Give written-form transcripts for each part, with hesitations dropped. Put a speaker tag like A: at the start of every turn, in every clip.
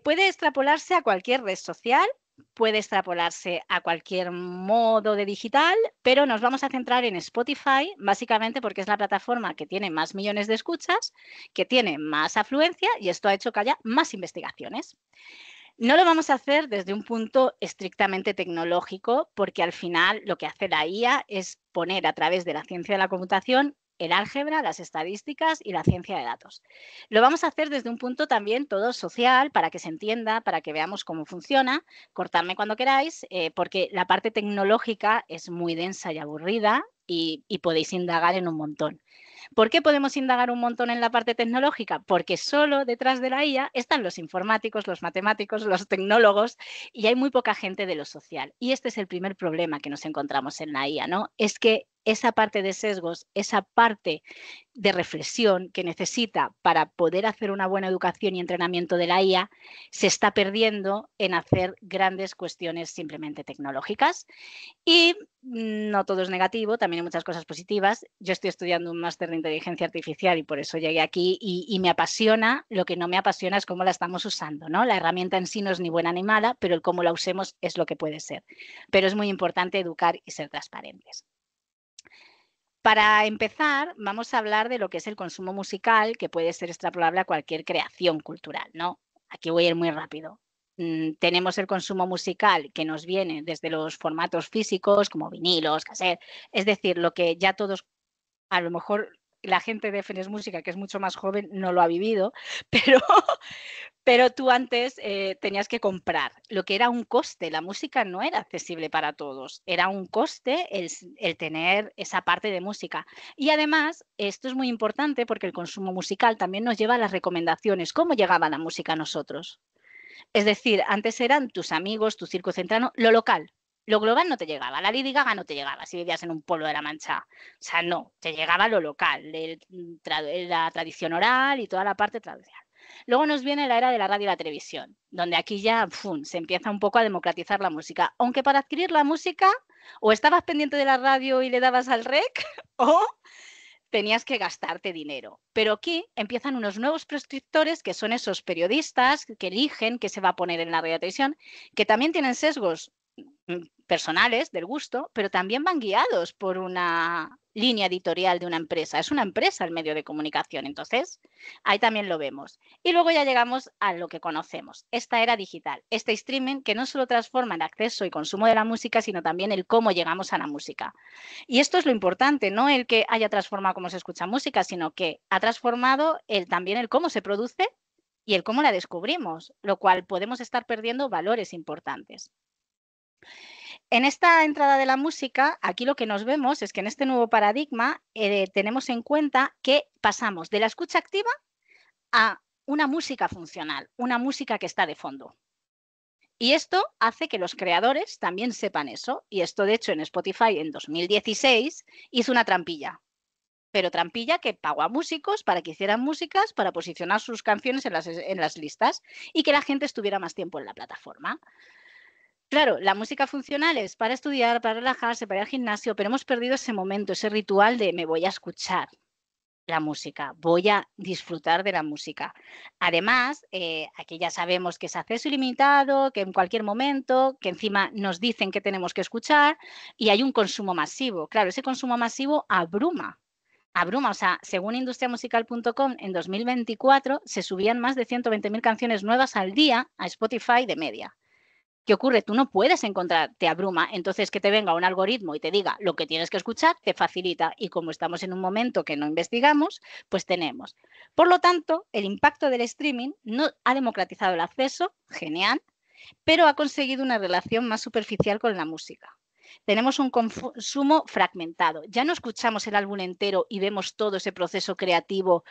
A: Puede extrapolarse a cualquier red social, puede extrapolarse a cualquier modo de digital, pero nos vamos a centrar en Spotify, básicamente porque es la plataforma que tiene más millones de escuchas, que tiene más afluencia y esto ha hecho que haya más investigaciones. No lo vamos a hacer desde un punto estrictamente tecnológico, porque al final lo que hace la IA es poner a través de la ciencia de la computación el álgebra, las estadísticas y la ciencia de datos. Lo vamos a hacer desde un punto también todo social, para que se entienda, para que veamos cómo funciona. Cortadme cuando queráis, porque la parte tecnológica es muy densa y aburrida y podéis indagar en un montón. ¿Por qué podemos indagar un montón en la parte tecnológica? Porque solo detrás de la IA están los informáticos, los matemáticos, los tecnólogos y hay muy poca gente de lo social. Y este es el primer problema que nos encontramos en la IA, ¿no? Es que esa parte de sesgos, esa parte de reflexión que necesita para poder hacer una buena educación y entrenamiento de la IA se está perdiendo en hacer grandes cuestiones simplemente tecnológicas. Y no todo es negativo, también hay muchas cosas positivas. Yo estoy estudiando un máster de inteligencia artificial y por eso llegué aquí y me apasiona. Lo que no me apasiona es cómo la estamos usando, ¿no? La herramienta en sí no es ni buena ni mala, pero el cómo la usemos es lo que puede ser. Pero es muy importante educar y ser transparentes. Para empezar, vamos a hablar de lo que es el consumo musical, que puede ser extrapolable a cualquier creación cultural, ¿no? Aquí voy a ir muy rápido. Tenemos el consumo musical que nos viene desde los formatos físicos, como vinilos, cassette, es decir, lo que ya todos, a lo mejor la gente de Fenes Música, que es mucho más joven, no lo ha vivido, pero pero tú antes tenías que comprar, lo que era un coste. La música no era accesible para todos, era un coste el tener esa parte de música. Y además, esto es muy importante porque el consumo musical también nos lleva a las recomendaciones. ¿Cómo llegaba la música a nosotros? Es decir, antes eran tus amigos, tu circo centrano, lo local. Lo global no te llegaba, la Lady Gaga no te llegaba si vivías en un pueblo de La Mancha. O sea, no, te llegaba lo local, la tradición oral y toda la parte tradicional. Luego nos viene la era de la radio y la televisión, donde aquí ya se empieza un poco a democratizar la música. Aunque para adquirir la música o estabas pendiente de la radio y le dabas al rec o tenías que gastarte dinero. Pero aquí empiezan unos nuevos prescriptores que son esos periodistas que eligen qué se va a poner en la radio y televisión, que también tienen sesgos personales del gusto, pero también van guiados por una línea editorial de una empresa. Es una empresa el medio de comunicación, entonces ahí también lo vemos. Y luego ya llegamos a lo que conocemos, esta era digital, este streaming que no solo transforma el acceso y consumo de la música, sino también el cómo llegamos a la música. Y esto es lo importante, no el que haya transformado cómo se escucha música, sino que ha transformado también el cómo se produce y el cómo la descubrimos, lo cual podemos estar perdiendo valores importantes. En esta entrada de la música, aquí lo que nos vemos es que en este nuevo paradigma tenemos en cuenta que pasamos de la escucha activa a una música funcional, una música que está de fondo. Y esto hace que los creadores también sepan eso. Y esto, de hecho, en Spotify en 2016 hizo una trampilla. Pero trampilla que pagó a músicos para que hicieran músicas para posicionar sus canciones en las listas y que la gente estuviera más tiempo en la plataforma. Claro, la música funcional es para estudiar, para relajarse, para ir al gimnasio, pero hemos perdido ese momento, ese ritual de me voy a escuchar la música, voy a disfrutar de la música. Además, aquí ya sabemos que es acceso ilimitado, que en cualquier momento, que encima nos dicen que tenemos que escuchar y hay un consumo masivo. Claro, ese consumo masivo abruma. Abruma, o sea, según industriamusical.com, en 2024 se subían más de 120.000 canciones nuevas al día a Spotify de media. ¿Qué ocurre? Tú no puedes encontrar, te abruma, entonces que te venga un algoritmo y te diga lo que tienes que escuchar, te facilita. Y como estamos en un momento que no investigamos, pues tenemos. Por lo tanto, el impacto del streaming no ha democratizado el acceso, genial, pero ha conseguido una relación más superficial con la música. Tenemos un consumo fragmentado. Ya no escuchamos el álbum entero y vemos todo ese proceso creativo,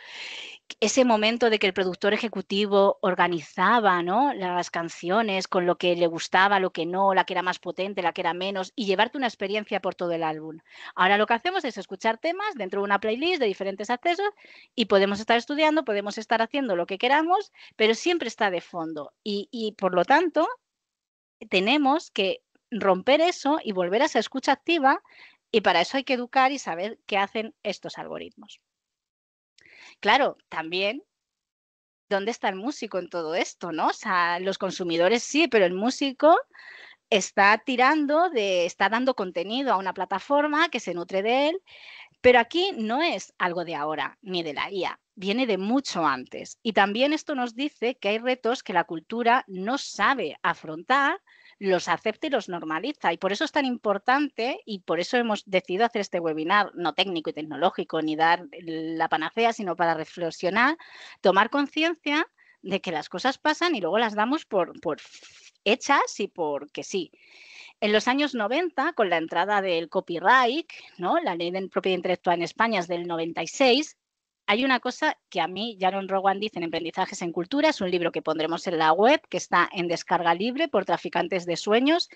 A: ese momento de que el productor ejecutivo organizaba, ¿no?, las canciones con lo que le gustaba, lo que no, la que era más potente, la que era menos, y llevarte una experiencia por todo el álbum. Ahora lo que hacemos es escuchar temas dentro de una playlist de diferentes accesos y podemos estar estudiando, podemos estar haciendo lo que queramos, pero siempre está de fondo. Y por lo tanto, tenemos que romper eso y volver a esa escucha activa, y para eso hay que educar y saber qué hacen estos algoritmos. Claro, también ¿dónde está el músico en todo esto, no? O sea, los consumidores sí, pero el músico está está dando contenido a una plataforma que se nutre de él, pero aquí no es algo de ahora ni de la IA, viene de mucho antes. Y también esto nos dice que hay retos que la cultura no sabe afrontar, los acepta y los normaliza. Y por eso es tan importante y por eso hemos decidido hacer este webinar, no técnico y tecnológico, ni dar la panacea, sino para reflexionar, tomar conciencia de que las cosas pasan y luego las damos por hechas y porque sí. En los años 90, con la entrada del copyright, ¿no? La ley de propiedad intelectual en España es del 96, hay una cosa que a mí, Yaron Rowan dice en Emprendizajes en Cultura, es un libro que pondremos en la web, que está en descarga libre por Traficantes de Sueños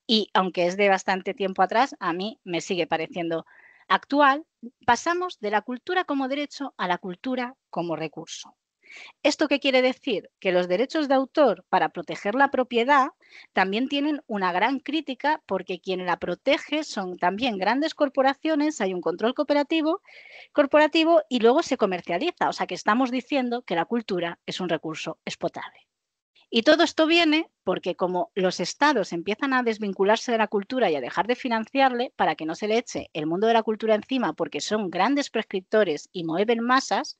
A: y aunque es de bastante tiempo atrás, a mí me sigue pareciendo actual. Pasamos de la cultura como derecho a la cultura como recurso. ¿Esto qué quiere decir? Que los derechos de autor para proteger la propiedad también tienen una gran crítica porque quien la protege son también grandes corporaciones, hay un control corporativo y luego se comercializa. O sea que estamos diciendo que la cultura es un recurso explotable. Y todo esto viene porque como los estados empiezan a desvincularse de la cultura y a dejar de financiarle para que no se le eche el mundo de la cultura encima porque son grandes prescriptores y mueven masas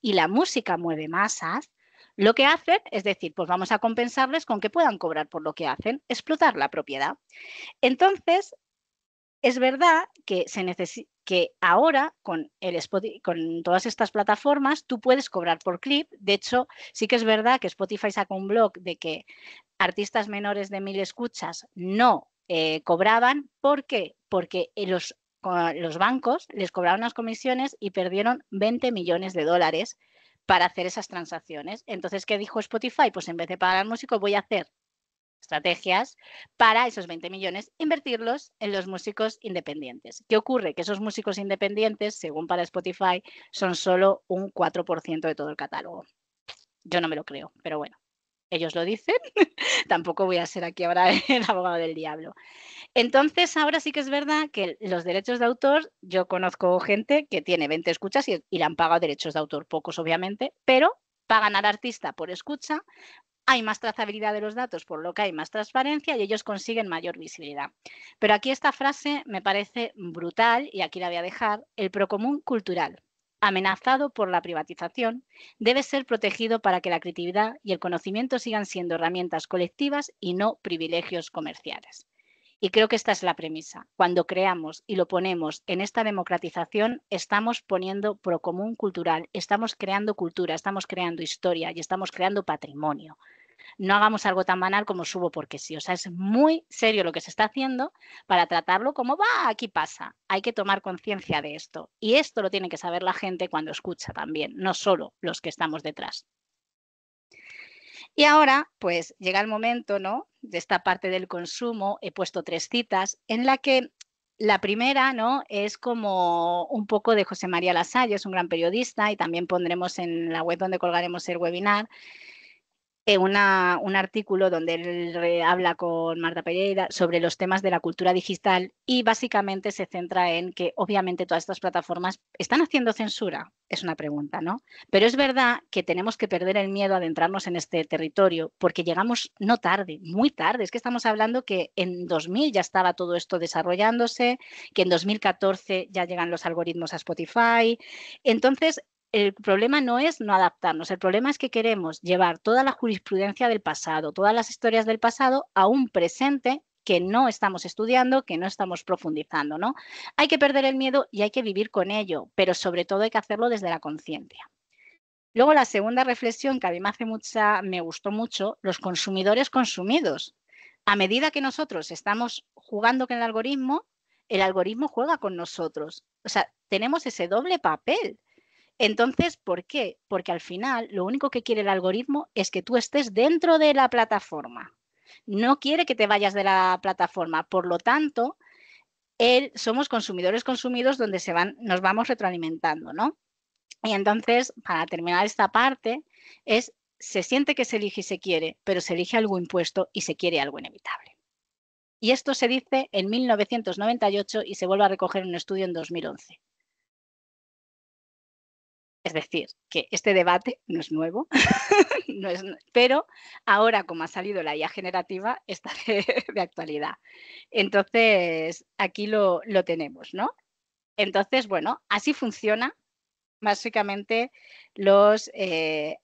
A: y la música mueve masas, lo que hacen es decir, pues vamos a compensarles con que puedan cobrar por lo que hacen, explotar la propiedad. Entonces, es verdad que que ahora con todas estas plataformas tú puedes cobrar por clip. De hecho, sí que es verdad que Spotify saca un blog de que artistas menores de 1000 escuchas no cobraban. ¿Por qué? Porque los bancos les cobraron unas comisiones y perdieron 20 millones de dólares para hacer esas transacciones. Entonces, ¿qué dijo Spotify? Pues en vez de pagar al músico voy a hacer estrategias para esos 20 millones invertirlos en los músicos independientes. ¿Qué ocurre? Que esos músicos independientes, según para Spotify, son solo un 4% de todo el catálogo. Yo no me lo creo, pero bueno, ellos lo dicen, tampoco voy a ser aquí ahora el abogado del diablo. Entonces, ahora sí que es verdad que los derechos de autor, yo conozco gente que tiene 20 escuchas y le han pagado derechos de autor, pocos obviamente, pero pagan al artista por escucha, hay más trazabilidad de los datos, por lo que hay más transparencia y ellos consiguen mayor visibilidad. Pero aquí esta frase me parece brutal y aquí la voy a dejar. El procomún cultural, amenazado por la privatización, debe ser protegido para que la creatividad y el conocimiento sigan siendo herramientas colectivas y no privilegios comerciales. Y creo que esta es la premisa. Cuando creamos y lo ponemos en esta democratización, estamos poniendo procomún cultural, estamos creando cultura, estamos creando historia y estamos creando patrimonio. No hagamos algo tan banal como subo porque sí. O sea, es muy serio lo que se está haciendo para tratarlo como va, aquí pasa. Hay que tomar conciencia de esto. Y esto lo tiene que saber la gente cuando escucha también, no solo los que estamos detrás. Y ahora, pues llega el momento, ¿no? De esta parte del consumo, he puesto 3 citas en la que la primera, ¿no? Es como un poco de José María Lasalle, es un gran periodista y también pondremos en la web donde colgaremos el webinar, un artículo donde él habla con Marta Pereira sobre los temas de la cultura digital y básicamente se centra en que obviamente todas estas plataformas están haciendo censura, es una pregunta, ¿no? Pero es verdad que tenemos que perder el miedo a adentrarnos en este territorio porque llegamos no tarde, muy tarde. Es que estamos hablando que en 2000 ya estaba todo esto desarrollándose, que en 2014 ya llegan los algoritmos a Spotify. Entonces, el problema no es no adaptarnos, el problema es que queremos llevar toda la jurisprudencia del pasado, todas las historias del pasado a un presente que no estamos estudiando, que no estamos profundizando, ¿no? Hay que perder el miedo y hay que vivir con ello, pero sobre todo hay que hacerlo desde la conciencia. Luego la segunda reflexión que a mí me gustó mucho, los consumidores consumidos. A medida que nosotros estamos jugando con el algoritmo juega con nosotros. O sea, tenemos ese doble papel. Entonces, ¿por qué? Porque al final lo único que quiere el algoritmo es que tú estés dentro de la plataforma. No quiere que te vayas de la plataforma. Por lo tanto, somos consumidores consumidos donde nos vamos retroalimentando, ¿no? Y entonces, para terminar esta parte, se siente que se elige y se quiere, pero se elige algo impuesto y se quiere algo inevitable. Y esto se dice en 1998 y se vuelve a recoger en un estudio en 2011. Es decir, que este debate no es nuevo, pero ahora, como ha salido la IA generativa, está de actualidad. Entonces, aquí lo tenemos, ¿no? Entonces, bueno, así funciona básicamente los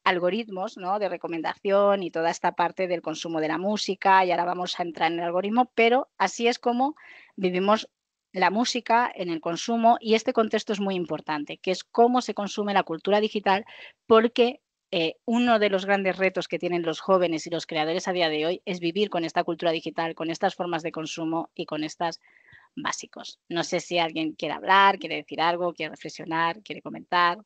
A: algoritmos, ¿no?, de recomendación y toda esta parte del consumo de la música, y ahora vamos a entrar en el algoritmo, pero así es como vivimos la música en el consumo, y este contexto es muy importante, que es cómo se consume la cultura digital, porque uno de los grandes retos que tienen los jóvenes y los creadores a día de hoy es vivir con esta cultura digital, con estas formas de consumo y con estas básicos. No sé si alguien quiere hablar, quiere decir algo, quiere reflexionar, quiere comentar.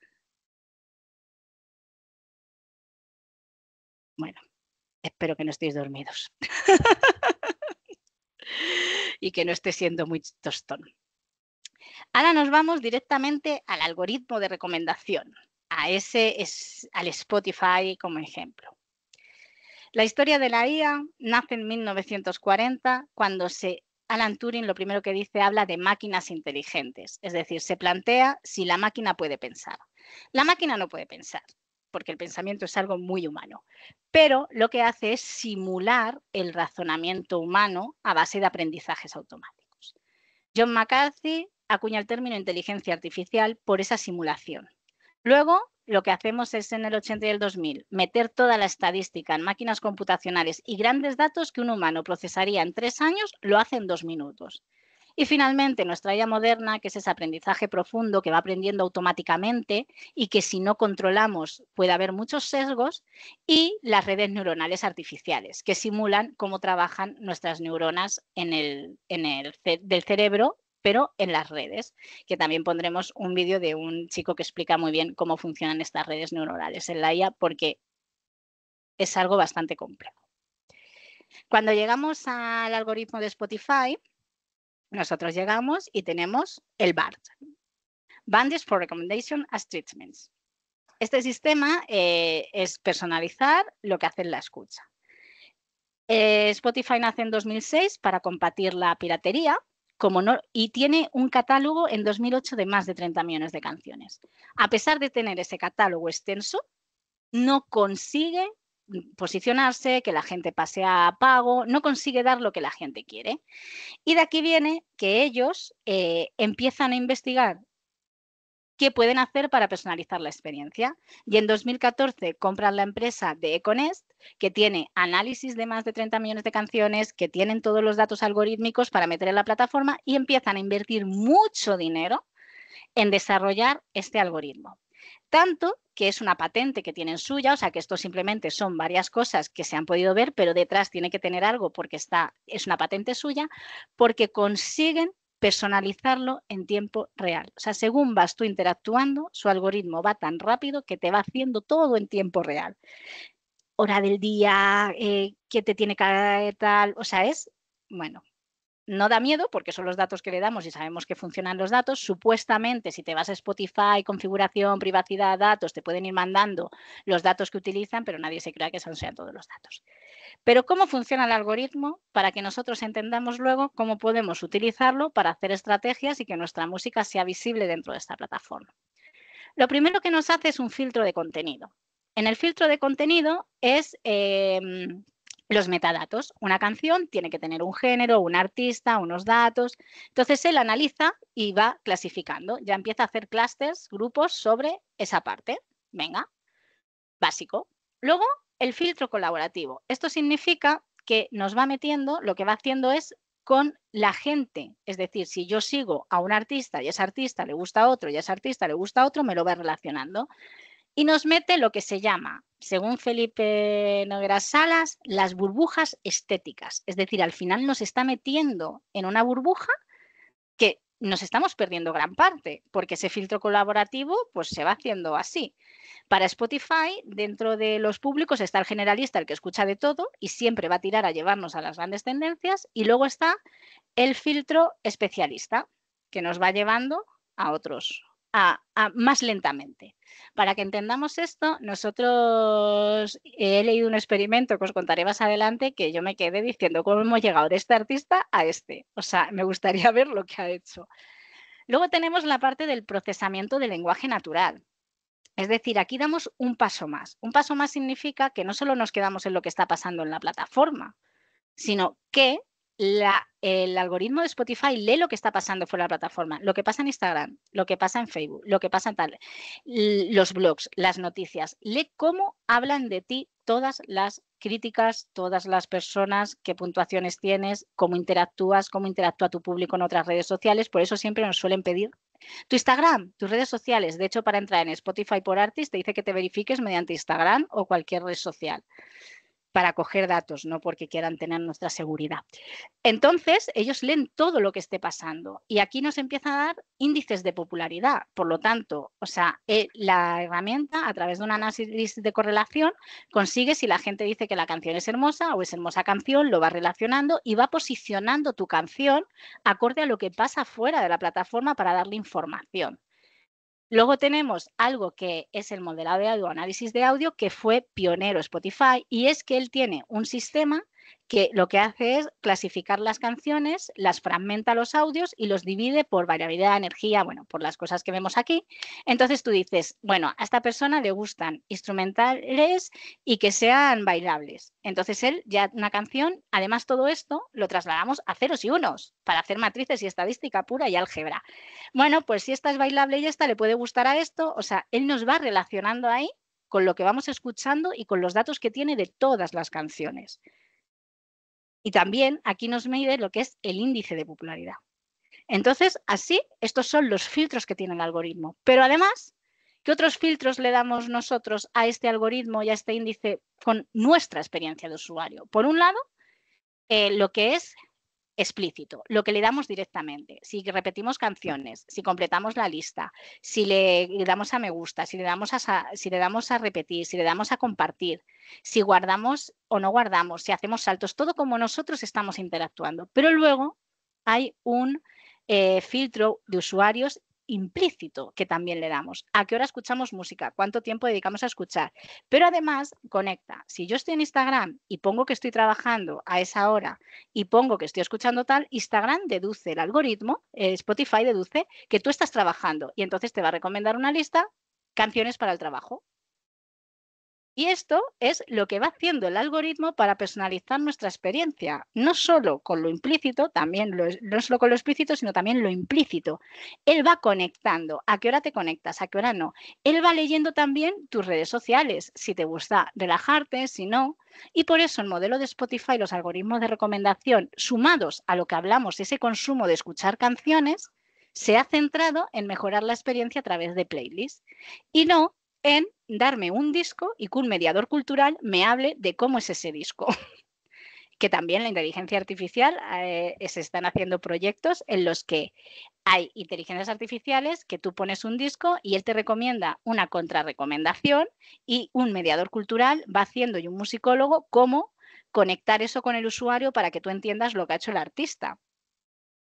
A: Bueno, espero que no estéis dormidos y que no esté siendo muy tostón. Ahora nos vamos directamente al algoritmo de recomendación, al Spotify como ejemplo. La historia de la IA nace en 1940 cuando Alan Turing lo primero que dice, habla de máquinas inteligentes, es decir, se plantea si la máquina puede pensar. La máquina no puede pensar, porque el pensamiento es algo muy humano, pero lo que hace es simular el razonamiento humano a base de aprendizajes automáticos. John McCarthy acuña el término inteligencia artificial por esa simulación. Luego, lo que hacemos es en el 80 y el 2000 meter toda la estadística en máquinas computacionales y grandes datos que un humano procesaría en 3 años, lo hace en 2 minutos. Y finalmente, nuestra IA moderna, que es ese aprendizaje profundo que va aprendiendo automáticamente y que si no controlamos puede haber muchos sesgos, y las redes neuronales artificiales, que simulan cómo trabajan nuestras neuronas del cerebro, pero en las redes, que también pondremos un vídeo de un chico que explica muy bien cómo funcionan estas redes neuronales en la IA, porque es algo bastante complejo. Cuando llegamos al algoritmo de Spotify, nosotros llegamos y tenemos el BART, Bandits for Recommendation as Treatments. Este sistema es personalizar lo que hace en la escucha. Spotify nace en 2006 para combatir la piratería, y tiene un catálogo en 2008 de más de 30 millones de canciones. A pesar de tener ese catálogo extenso, no consigue posicionarse, que la gente pase a pago, no consigue dar lo que la gente quiere. Y de aquí viene que ellos empiezan a investigar qué pueden hacer para personalizar la experiencia. Y en 2014 compran la empresa de Econest, que tiene análisis de más de 30 millones de canciones, que tienen todos los datos algorítmicos para meter en la plataforma, y empiezan a invertir mucho dinero en desarrollar este algoritmo. Tanto que es una patente que tienen suya, o sea que esto simplemente son varias cosas que se han podido ver, pero detrás tiene que tener algo porque es una patente suya, porque consiguen personalizarlo en tiempo real. O sea, según vas tú interactuando, su algoritmo va tan rápido que te va haciendo todo en tiempo real. Hora del día, qué te tiene que tal, o sea, bueno, no da miedo porque son los datos que le damos y sabemos que funcionan los datos. Supuestamente, si te vas a Spotify, configuración, privacidad, datos, te pueden ir mandando los datos que utilizan, pero nadie se crea que esos sean todos los datos. Pero ¿cómo funciona el algoritmo? Para que nosotros entendamos luego cómo podemos utilizarlo para hacer estrategias y que nuestra música sea visible dentro de esta plataforma. Lo primero que nos hace es un filtro de contenido. En el filtro de contenido es los metadatos. Una canción tiene que tener un género, un artista, unos datos. Entonces él analiza y va clasificando. Ya empieza a hacer clústeres, grupos sobre esa parte. Venga, básico. Luego, el filtro colaborativo. Esto significa que nos va metiendo, lo que va haciendo es con la gente. Es decir, si yo sigo a un artista y a ese artista le gusta a otro y a ese artista le gusta a otro, me lo va relacionando. Y nos mete lo que se llama, según Felipe Nogueras Salas, las burbujas estéticas. Es decir, al final nos está metiendo en una burbuja que nos estamos perdiendo gran parte, porque ese filtro colaborativo pues se va haciendo así. Para Spotify, dentro de los públicos está el generalista, el que escucha de todo y siempre va a tirar a llevarnos a las grandes tendencias, y luego está el filtro especialista, que nos va llevando a otros, más lentamente. Para que entendamos esto, nosotros he leído un experimento que os contaré más adelante, que yo me quedé diciendo cómo hemos llegado de este artista a este. O sea, me gustaría ver lo que ha hecho. Luego tenemos la parte del procesamiento del lenguaje natural. Es decir, aquí damos un paso más. Un paso más significa que no solo nos quedamos en lo que está pasando en la plataforma, sino que el algoritmo de Spotify lee lo que está pasando fuera de la plataforma, lo que pasa en Instagram, lo que pasa en Facebook, lo que pasa en tal, los blogs, las noticias, lee cómo hablan de ti todas las críticas, todas las personas, qué puntuaciones tienes, cómo interactúa tu público en otras redes sociales. Por eso siempre nos suelen pedir tu Instagram, tus redes sociales. De hecho, para entrar en Spotify por Artist te dice que te verifiques mediante Instagram o cualquier red social para coger datos, no porque quieran tener nuestra seguridad. Entonces, ellos leen todo lo que esté pasando y aquí nos empieza a dar índices de popularidad. Por lo tanto, o sea, la herramienta, a través de un análisis de correlación, consigue si la gente dice que la canción es hermosa o es hermosa canción, lo va relacionando y va posicionando tu canción acorde a lo que pasa fuera de la plataforma para darle información. Luego tenemos algo que es el modelado de audio, análisis de audio, que fue pionero Spotify, y es que él tiene un sistema que lo que hace es clasificar las canciones, las fragmenta los audios y los divide por variabilidad de energía, bueno, por las cosas que vemos aquí. Entonces tú dices, bueno, a esta persona le gustan instrumentales y que sean bailables. Entonces él ya una canción, además todo esto lo trasladamos a ceros y unos para hacer matrices y estadística pura y álgebra. Bueno, pues si esta es bailable y esta le puede gustar a esto, o sea, él nos va relacionando ahí con lo que vamos escuchando y con los datos que tiene de todas las canciones. Y también aquí nos mide lo que es el índice de popularidad. Entonces, así, estos son los filtros que tiene el algoritmo. Pero además, ¿qué otros filtros le damos nosotros a este algoritmo y a este índice con nuestra experiencia de usuario? Por un lado, lo que es explícito, lo que le damos directamente. Si repetimos canciones, si completamos la lista, si le damos a me gusta, si le damos a repetir, si le damos a compartir, si guardamos o no guardamos, si hacemos saltos, todo como nosotros estamos interactuando. Pero luego hay un filtro de usuarios implícito que también le damos. ¿A qué hora escuchamos música? ¿Cuánto tiempo dedicamos a escuchar? Pero además conecta. Si yo estoy en Instagram y pongo que estoy trabajando a esa hora y pongo que estoy escuchando tal, Instagram deduce el algoritmo, Spotify deduce que tú estás trabajando y entonces te va a recomendar una lista, canciones para el trabajo. Y esto es lo que va haciendo el algoritmo para personalizar nuestra experiencia, no solo con lo implícito, no solo con lo explícito, sino también lo implícito. Él va conectando, a qué hora te conectas, a qué hora no. Él va leyendo también tus redes sociales, si te gusta relajarte, si no. Y por eso el modelo de Spotify, los algoritmos de recomendación, sumados a lo que hablamos, ese consumo de escuchar canciones, se ha centrado en mejorar la experiencia a través de playlists y no en darme un disco y que un mediador cultural me hable de cómo es ese disco. Que también la inteligencia artificial, se están haciendo proyectos en los que hay inteligencias artificiales que tú pones un disco y él te recomienda una contrarrecomendación y un mediador cultural va haciendo y un musicólogo cómo conectar eso con el usuario para que tú entiendas lo que ha hecho el artista.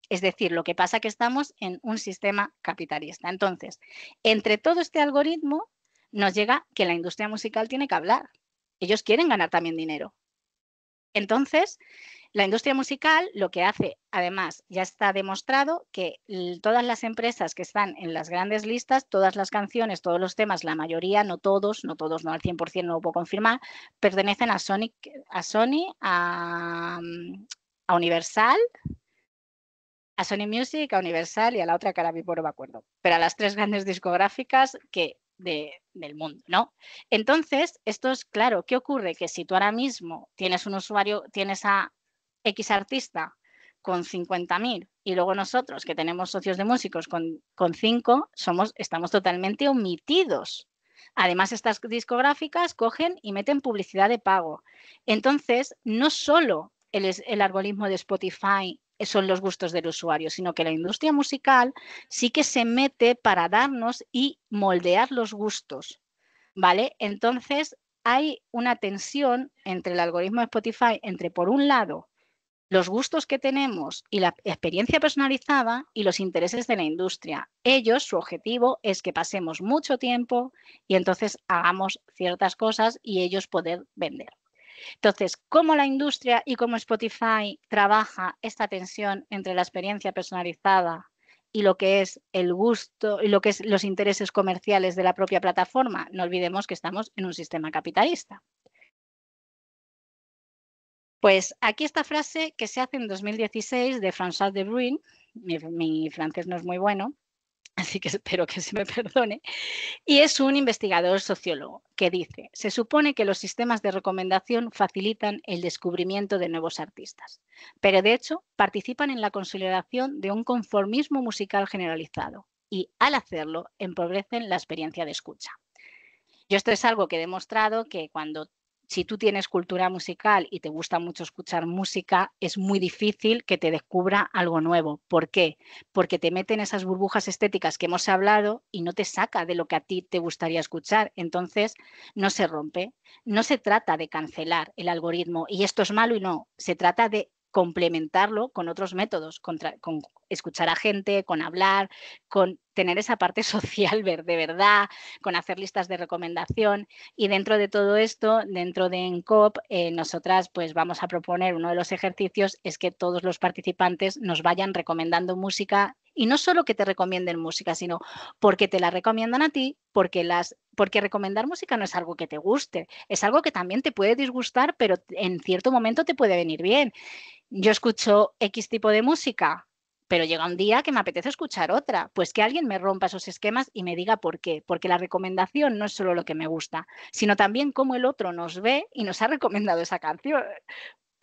A: Es decir, lo que pasa es que estamos en un sistema capitalista. Entonces, entre todo este algoritmo nos llega que la industria musical tiene que hablar. Ellos quieren ganar también dinero. Entonces, la industria musical lo que hace, además, ya está demostrado que todas las empresas que están en las grandes listas, todas las canciones, todos los temas, la mayoría, no todos, no al 100% no lo puedo confirmar, pertenecen a Sony, a Universal, a Sony Music, a Universal y a la otra que ahora mismo no me acuerdo, pero a las tres grandes discográficas del mundo, ¿no? Entonces, esto es claro, ¿qué ocurre? Que si tú ahora mismo tienes un usuario, tienes a X artista con 50.000 y luego nosotros que tenemos socios de músicos con 5, estamos totalmente omitidos. Además, estas discográficas cogen y meten publicidad de pago. Entonces, no solo el algoritmo de Spotify son los gustos del usuario, sino que la industria musical sí que se mete para darnos y moldear los gustos, ¿vale? Entonces, hay una tensión entre el algoritmo de Spotify, entre, por un lado, los gustos que tenemos y la experiencia personalizada y los intereses de la industria. Ellos, su objetivo es que pasemos mucho tiempo y entonces hagamos ciertas cosas y ellos poder vender. Entonces, ¿cómo la industria y cómo Spotify trabaja esta tensión entre la experiencia personalizada y lo que es el gusto y lo que es los intereses comerciales de la propia plataforma. No olvidemos que estamos en un sistema capitalista. Pues aquí esta frase que se hace en 2016 de François de Bruyn, mi francés no es muy bueno, así que espero que se me perdone, y es un investigador sociólogo que dice, se supone que los sistemas de recomendación facilitan el descubrimiento de nuevos artistas, pero de hecho participan en la consolidación de un conformismo musical generalizado y al hacerlo empobrecen la experiencia de escucha. Yo esto es algo que he demostrado que si tú tienes cultura musical y te gusta mucho escuchar música, es muy difícil que te descubra algo nuevo. ¿Por qué? Porque te mete en esas burbujas estéticas que hemos hablado y no te saca de lo que a ti te gustaría escuchar. Entonces, no se rompe. No se trata de cancelar el algoritmo y esto es malo y no. Se trata de complementarlo con otros métodos, con escuchar a gente, con hablar, con tener esa parte social de verdad, con hacer listas de recomendación. Y dentro de todo esto, dentro de ENCOP, nosotras pues vamos a proponer uno de los ejercicios es que todos los participantes nos vayan recomendando música y no solo que te recomienden música, sino porque te la recomiendan a ti, porque recomendar música no es algo que te guste, es algo que también te puede disgustar, pero en cierto momento te puede venir bien. Yo escucho X tipo de música, pero llega un día que me apetece escuchar otra. Pues que alguien me rompa esos esquemas y me diga por qué. Porque la recomendación no es solo lo que me gusta, sino también cómo el otro nos ve y nos ha recomendado esa canción.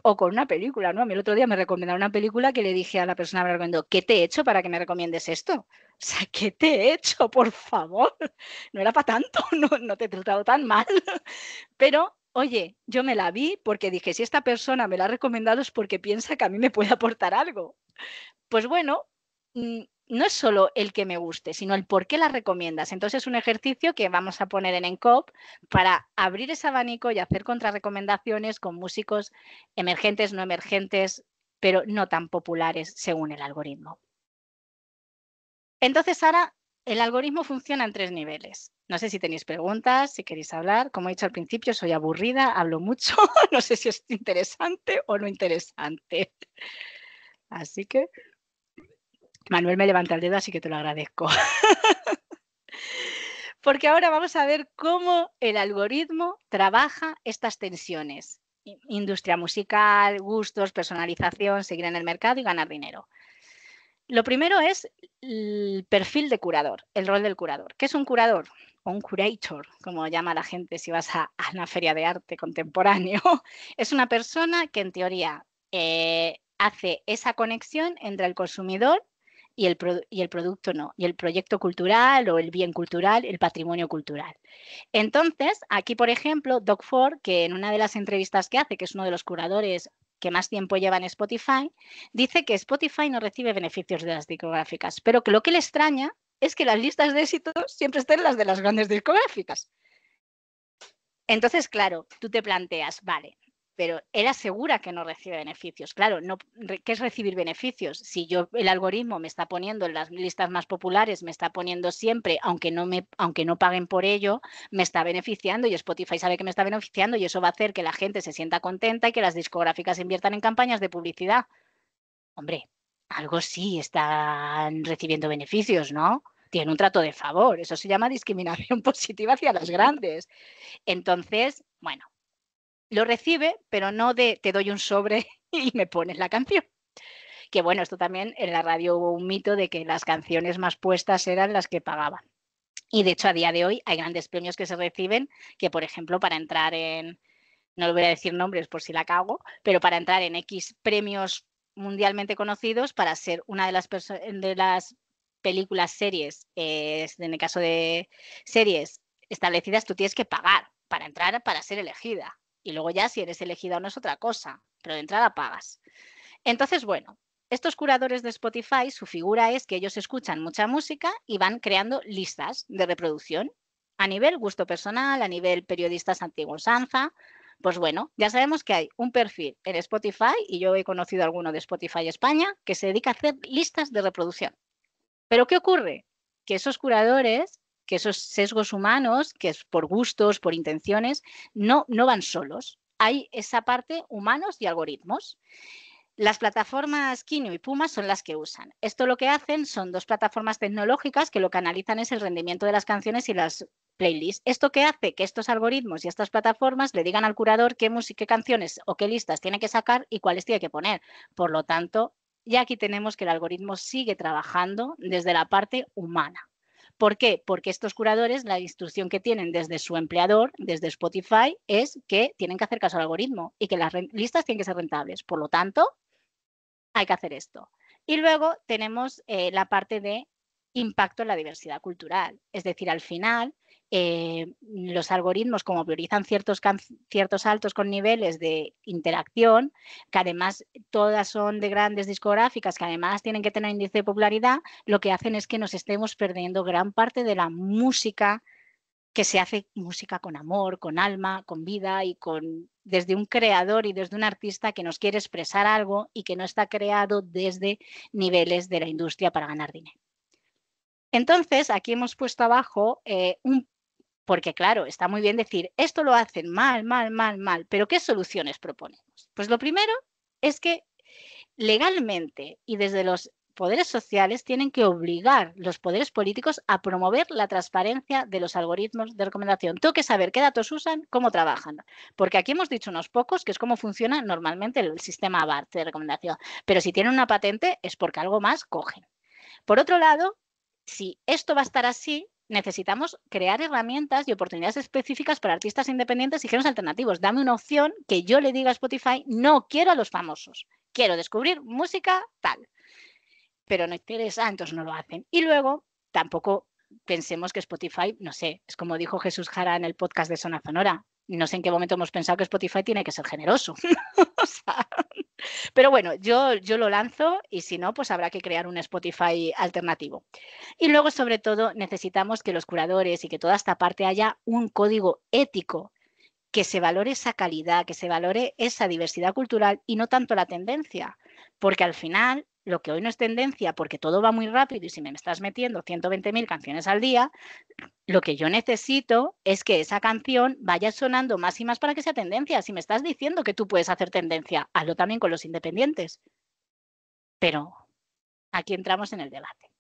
A: O con una película, ¿no? A mí el otro día me recomendaron una película que le dije a la persona que me recomendó, ¿qué te he hecho para que me recomiendes esto? O sea, ¿qué te he hecho, por favor? No era para tanto, no te he tratado tan mal. Pero, oye, yo me la vi porque dije, si esta persona me la ha recomendado es porque piensa que a mí me puede aportar algo. Pues bueno, no es solo el que me guste, sino el por qué la recomiendas. Entonces es un ejercicio que vamos a poner en ENCOP para abrir ese abanico y hacer contrarrecomendaciones con músicos emergentes, no emergentes, pero no tan populares según el algoritmo. Entonces ahora el algoritmo funciona en 3 niveles. No sé si tenéis preguntas, si queréis hablar. Como he dicho al principio, soy aburrida, hablo mucho, no sé si es interesante o no interesante. Así que Manuel me levanta el dedo, así que te lo agradezco. Porque ahora vamos a ver cómo el algoritmo trabaja estas tensiones. Industria musical, gustos, personalización, seguir en el mercado y ganar dinero. Lo primero es el perfil de curador, el rol del curador. ¿Qué es un curador? O un curator, como llama la gente si vas a una feria de arte contemporáneo. Es una persona que en teoría hace esa conexión entre el consumidor y el producto no, y el proyecto cultural o el bien cultural, el patrimonio cultural. Entonces, aquí, por ejemplo, Doug Ford, que en una de las entrevistas que hace, que es uno de los curadores que más tiempo lleva en Spotify, dice que Spotify no recibe beneficios de las discográficas, pero que lo que le extraña es que las listas de éxitos siempre estén las de las grandes discográficas. Entonces, claro, tú te planteas, vale, pero él asegura que no recibe beneficios. Claro, no, ¿qué es recibir beneficios? Si el algoritmo me está poniendo en las listas más populares, me está poniendo siempre, aunque no paguen por ello, me está beneficiando y Spotify sabe que me está beneficiando y eso va a hacer que la gente se sienta contenta y que las discográficas inviertan en campañas de publicidad. Hombre, algo sí están recibiendo beneficios, ¿no? Tienen un trato de favor, eso se llama discriminación positiva hacia las grandes. Entonces, bueno, lo recibe, pero no de te doy un sobre y me pones la canción. Que bueno, esto también en la radio hubo un mito de que las canciones más puestas eran las que pagaban. Y de hecho, a día de hoy hay grandes premios que se reciben que, por ejemplo, para entrar no le voy a decir nombres por si la cago, pero para entrar en X premios mundialmente conocidos, para ser una de las películas, series, en el caso de series establecidas, tú tienes que pagar para entrar, para ser elegida. Y luego ya si eres elegida o no es otra cosa, pero de entrada pagas. Entonces, bueno, estos curadores de Spotify, su figura es que ellos escuchan mucha música y van creando listas de reproducción a nivel gusto personal, a nivel periodistas antigua usanza. Pues bueno, ya sabemos que hay un perfil en Spotify, y yo he conocido a alguno de Spotify España, que se dedica a hacer listas de reproducción. ¿Pero qué ocurre? Que esos curadores, que esos sesgos humanos, que es por gustos, por intenciones, no van solos. Hay esa parte humanos y algoritmos. Las plataformas Quinio y Puma son las que usan. Esto lo que hacen son dos plataformas tecnológicas que lo que analizan es el rendimiento de las canciones y las playlists. Esto que hace que estos algoritmos y estas plataformas le digan al curador qué música, qué canciones o qué listas tiene que sacar y cuáles tiene que poner. Por lo tanto, ya aquí tenemos que el algoritmo sigue trabajando desde la parte humana. ¿Por qué? Porque estos curadores, la instrucción que tienen desde su empleador, desde Spotify, es que tienen que hacer caso al algoritmo y que las listas tienen que ser rentables. Por lo tanto, hay que hacer esto. Y luego tenemos la parte de impacto en la diversidad cultural. Es decir, al final, los algoritmos, como priorizan ciertos altos con niveles de interacción, que además todas son de grandes discográficas, que además tienen que tener índice de popularidad, lo que hacen es que nos estemos perdiendo gran parte de la música que se hace música con amor, con alma, con vida y con desde un creador y desde un artista que nos quiere expresar algo y que no está creado desde niveles de la industria para ganar dinero. Entonces, aquí hemos puesto abajo porque claro, está muy bien decir, esto lo hacen mal, mal, mal, mal, pero ¿qué soluciones proponemos? Pues lo primero es que legalmente y desde los poderes sociales tienen que obligar los poderes políticos a promover la transparencia de los algoritmos de recomendación. Tengo que saber qué datos usan, cómo trabajan, porque aquí hemos dicho unos pocos que es cómo funciona normalmente el sistema BART de recomendación, pero si tienen una patente es porque algo más cogen. Por otro lado, si esto va a estar así, necesitamos crear herramientas y oportunidades específicas para artistas independientes y géneros alternativos. Dame una opción que yo le diga a Spotify, no quiero a los famosos, quiero descubrir música tal. Pero no interesa, entonces no lo hacen. Y luego, tampoco pensemos que Spotify, no sé, es como dijo Jesús Jara en el podcast de Zona Sonora, no sé en qué momento hemos pensado que Spotify tiene que ser generoso. O sea, pero bueno, yo lo lanzo y si no, pues habrá que crear un Spotify alternativo. Y luego, sobre todo, necesitamos que los curadores y que toda esta parte haya un código ético, que se valore esa calidad, que se valore esa diversidad cultural y no tanto la tendencia. Porque al final, lo que hoy no es tendencia, porque todo va muy rápido y si me estás metiendo 120.000 canciones al día, lo que yo necesito es que esa canción vaya sonando más y más para que sea tendencia. Si me estás diciendo que tú puedes hacer tendencia, hazlo también con los independientes. Pero aquí entramos en el debate.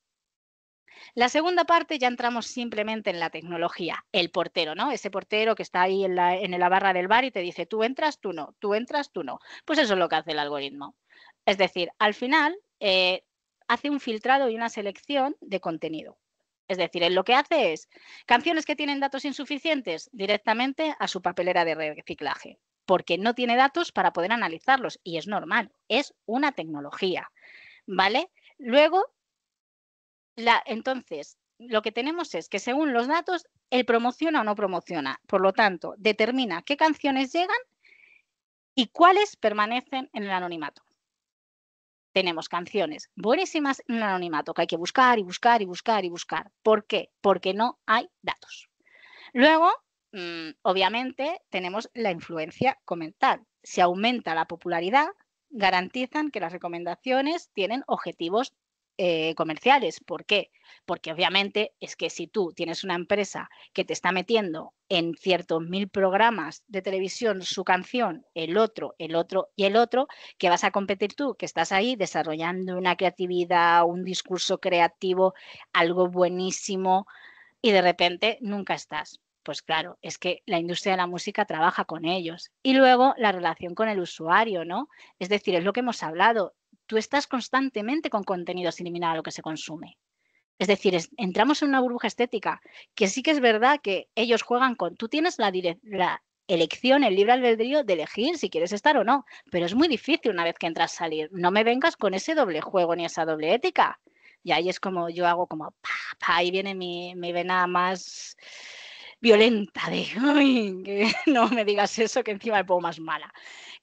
A: La segunda parte ya entramos simplemente en la tecnología, el portero, ¿no? Ese portero que está ahí en la barra del bar y te dice, tú entras, tú no, tú entras, tú no. Pues eso es lo que hace el algoritmo. Es decir, al final hace un filtrado y una selección de contenido. Es decir, él lo que hace es canciones que tienen datos insuficientes directamente a su papelera de reciclaje, porque no tiene datos para poder analizarlos y es normal, es una tecnología, ¿vale? Luego entonces, lo que tenemos es que según los datos, él promociona o no promociona. Por lo tanto, determina qué canciones llegan y cuáles permanecen en el anonimato. Tenemos canciones buenísimas en el anonimato que hay que buscar y buscar y buscar y buscar. ¿Por qué? Porque no hay datos. Luego, obviamente, tenemos la influencia comental. Si aumenta la popularidad, garantizan que las recomendaciones tienen objetivos comerciales. ¿Por qué? Porque obviamente es que si tú tienes una empresa que te está metiendo en ciertos 1000 programas de televisión su canción, el otro y el otro, que vas a competir tú, que estás ahí desarrollando una creatividad, un discurso creativo, algo buenísimo y de repente nunca estás. Pues claro, es que la industria de la música trabaja con ellos. Y luego la relación con el usuario, ¿no? Es decir, es lo que hemos hablado. Tú estás constantemente con contenido similar a lo que se consume. Es decir, entramos en una burbuja estética, que sí que es verdad que ellos juegan con, tú tienes la elección, el libre albedrío de elegir si quieres estar o no, pero es muy difícil una vez que entras a salir. No me vengas con ese doble juego ni esa doble ética. Y ahí es como yo hago como, ahí viene mi vena más violenta de, uy, que no me digas eso, que encima me pongo más mala.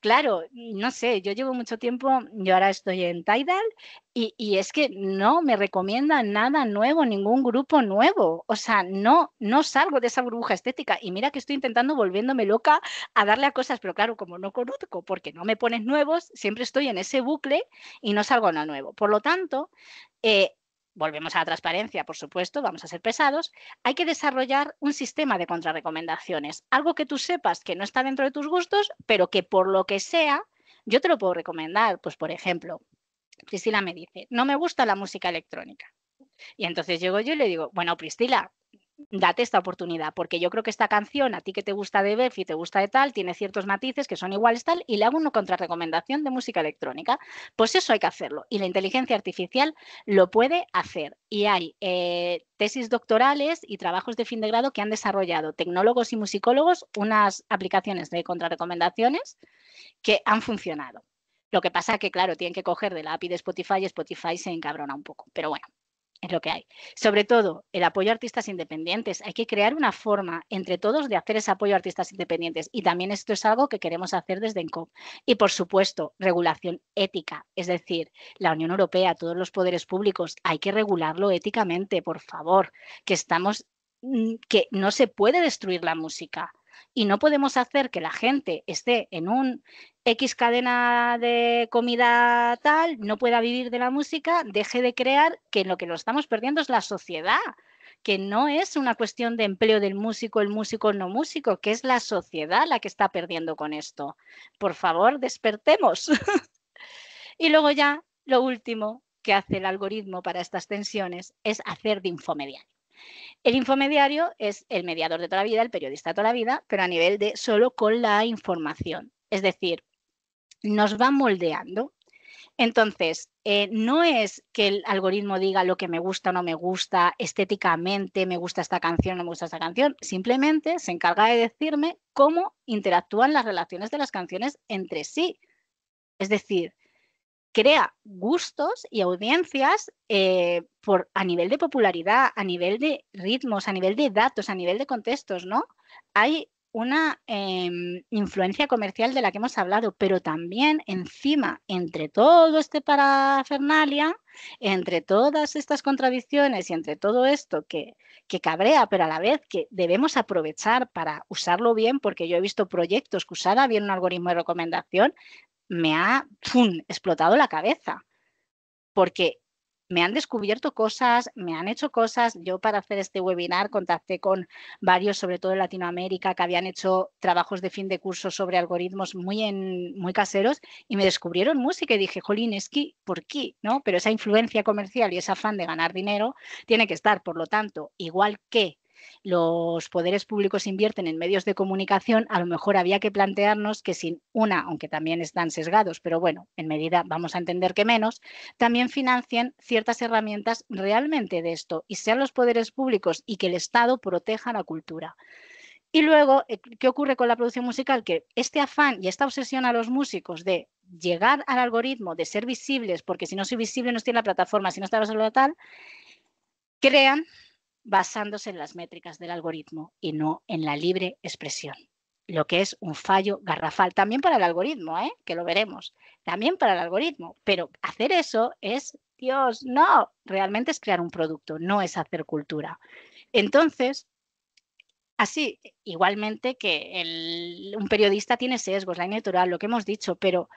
A: Claro, no sé, yo llevo mucho tiempo, yo ahora estoy en Tidal y es que no me recomiendan nada nuevo, ningún grupo nuevo. O sea, no salgo de esa burbuja estética. Y mira que estoy intentando volviéndome loca a darle a cosas, pero claro, como no conozco, porque no me pones nuevos, siempre estoy en ese bucle y no salgo a nada nuevo. Por lo tanto, volvemos a la transparencia, por supuesto, vamos a ser pesados, hay que desarrollar un sistema de contrarrecomendaciones, algo que tú sepas que no está dentro de tus gustos, pero que por lo que sea Yo te lo puedo recomendar, pues por ejemplo, Priscila me dice, no me gusta la música electrónica. Y entonces llego yo y le digo, bueno, Priscila, date esta oportunidad, porque yo creo que esta canción, a ti que te gusta de Bef y te gusta de tal, tiene ciertos matices que son iguales tal, y le hago una contrarrecomendación de música electrónica. Pues eso hay que hacerlo, y la inteligencia artificial lo puede hacer. Y hay tesis doctorales y trabajos de fin de grado que han desarrollado tecnólogos y musicólogos unas aplicaciones de contrarrecomendaciones que han funcionado. Lo que pasa es que, claro, tienen que coger de la API de Spotify y Spotify se encabrona un poco, pero bueno, es lo que hay. Sobre todo, el apoyo a artistas independientes. Hay que crear una forma entre todos de hacer ese apoyo a artistas independientes. Y también esto es algo que queremos hacer desde ENCOM. Y, por supuesto, regulación ética. Es decir, la Unión Europea, todos los poderes públicos, hay que regularlo éticamente, por favor. Que no se puede destruir la música. Y no podemos hacer que la gente esté en un X cadena de comida tal, no pueda vivir de la música, deje de crear, que lo que lo estamos perdiendo es la sociedad, que no es una cuestión de empleo del músico, el músico, el no músico, que es la sociedad la que está perdiendo con esto. Por favor, despertemos. Y luego ya, lo último que hace el algoritmo para estas tensiones es hacer de infomediario. El infomediario es el mediador de toda la vida, el periodista de toda la vida, pero a nivel de solo con la información. Es decir, nos va moldeando. Entonces, no es que el algoritmo diga lo que me gusta o no me gusta, estéticamente me gusta esta canción o no me gusta esta canción, simplemente se encarga de decirme cómo interactúan las relaciones de las canciones entre sí. Es decir, crea gustos y audiencias a nivel de popularidad, a nivel de ritmos, a nivel de datos, a nivel de contextos, ¿no? Hay una influencia comercial de la que hemos hablado, pero también encima, entre todo este parafernalia, entre todas estas contradicciones y entre todo esto que cabrea, pero a la vez que debemos aprovechar para usarlo bien, porque yo he visto proyectos que usara bien un algoritmo de recomendación, me ha explotado la cabeza, porque me han descubierto cosas, me han hecho cosas. Yo para hacer este webinar contacté con varios, sobre todo en Latinoamérica, que habían hecho trabajos de fin de curso sobre algoritmos muy caseros y me descubrieron música y dije, jolín, es que, ¿por qué? ¿No? Pero esa influencia comercial y ese afán de ganar dinero tiene que estar. Por lo tanto, igual que los poderes públicos invierten en medios de comunicación, a lo mejor había que plantearnos que sin una, aunque también están sesgados, pero bueno, en medida vamos a entender que menos, también financien ciertas herramientas realmente de esto y sean los poderes públicos y que el Estado proteja la cultura. Y luego, ¿qué ocurre con la producción musical? Que este afán y esta obsesión a los músicos de llegar al algoritmo, de ser visibles, porque si no soy visible no estoy en la plataforma, si no está la tal, crean basándose en las métricas del algoritmo y no en la libre expresión, lo que es un fallo garrafal también para el algoritmo, que lo veremos, también para el algoritmo, pero hacer eso es, Dios, no, realmente es crear un producto, no es hacer cultura. Entonces, así, igualmente que un periodista tiene sesgos, la editorial, lo que hemos dicho, pero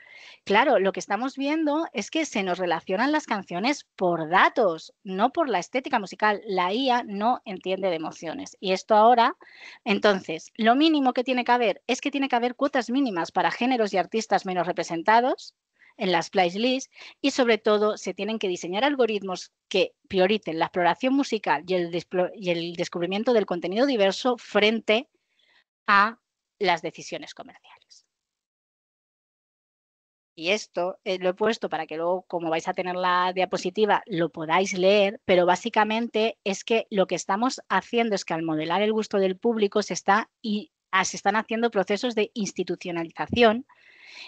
A: claro, lo que estamos viendo es que se nos relacionan las canciones por datos, no por la estética musical. La IA no entiende de emociones. Y esto ahora, entonces, lo mínimo que tiene que haber es que tiene que haber cuotas mínimas para géneros y artistas menos representados en las playlists y sobre todo se tienen que diseñar algoritmos que prioricen la exploración musical y el descubrimiento del contenido diverso frente a las decisiones comerciales. Y esto lo he puesto para que luego, como vais a tener la diapositiva, lo podáis leer, pero básicamente es que lo que estamos haciendo es que al modelar el gusto del público se están haciendo procesos de institucionalización.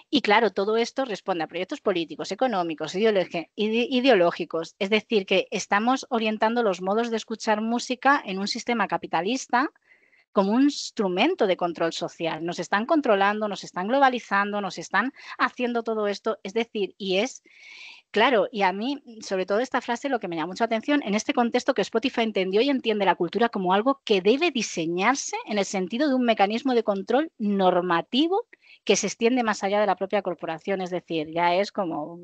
A: Y claro, todo esto responde a proyectos políticos, económicos, ideológicos. Es decir, que estamos orientando los modos de escuchar música en un sistema capitalista como un instrumento de control social. Nos están controlando, nos están globalizando, nos están haciendo todo esto. Es decir, claro, y a mí, sobre todo esta frase, lo que me llama mucha atención, en este contexto que Spotify entendió y entiende la cultura como algo que debe diseñarse en el sentido de un mecanismo de control normativo que se extiende más allá de la propia corporación. Es decir, ya es como...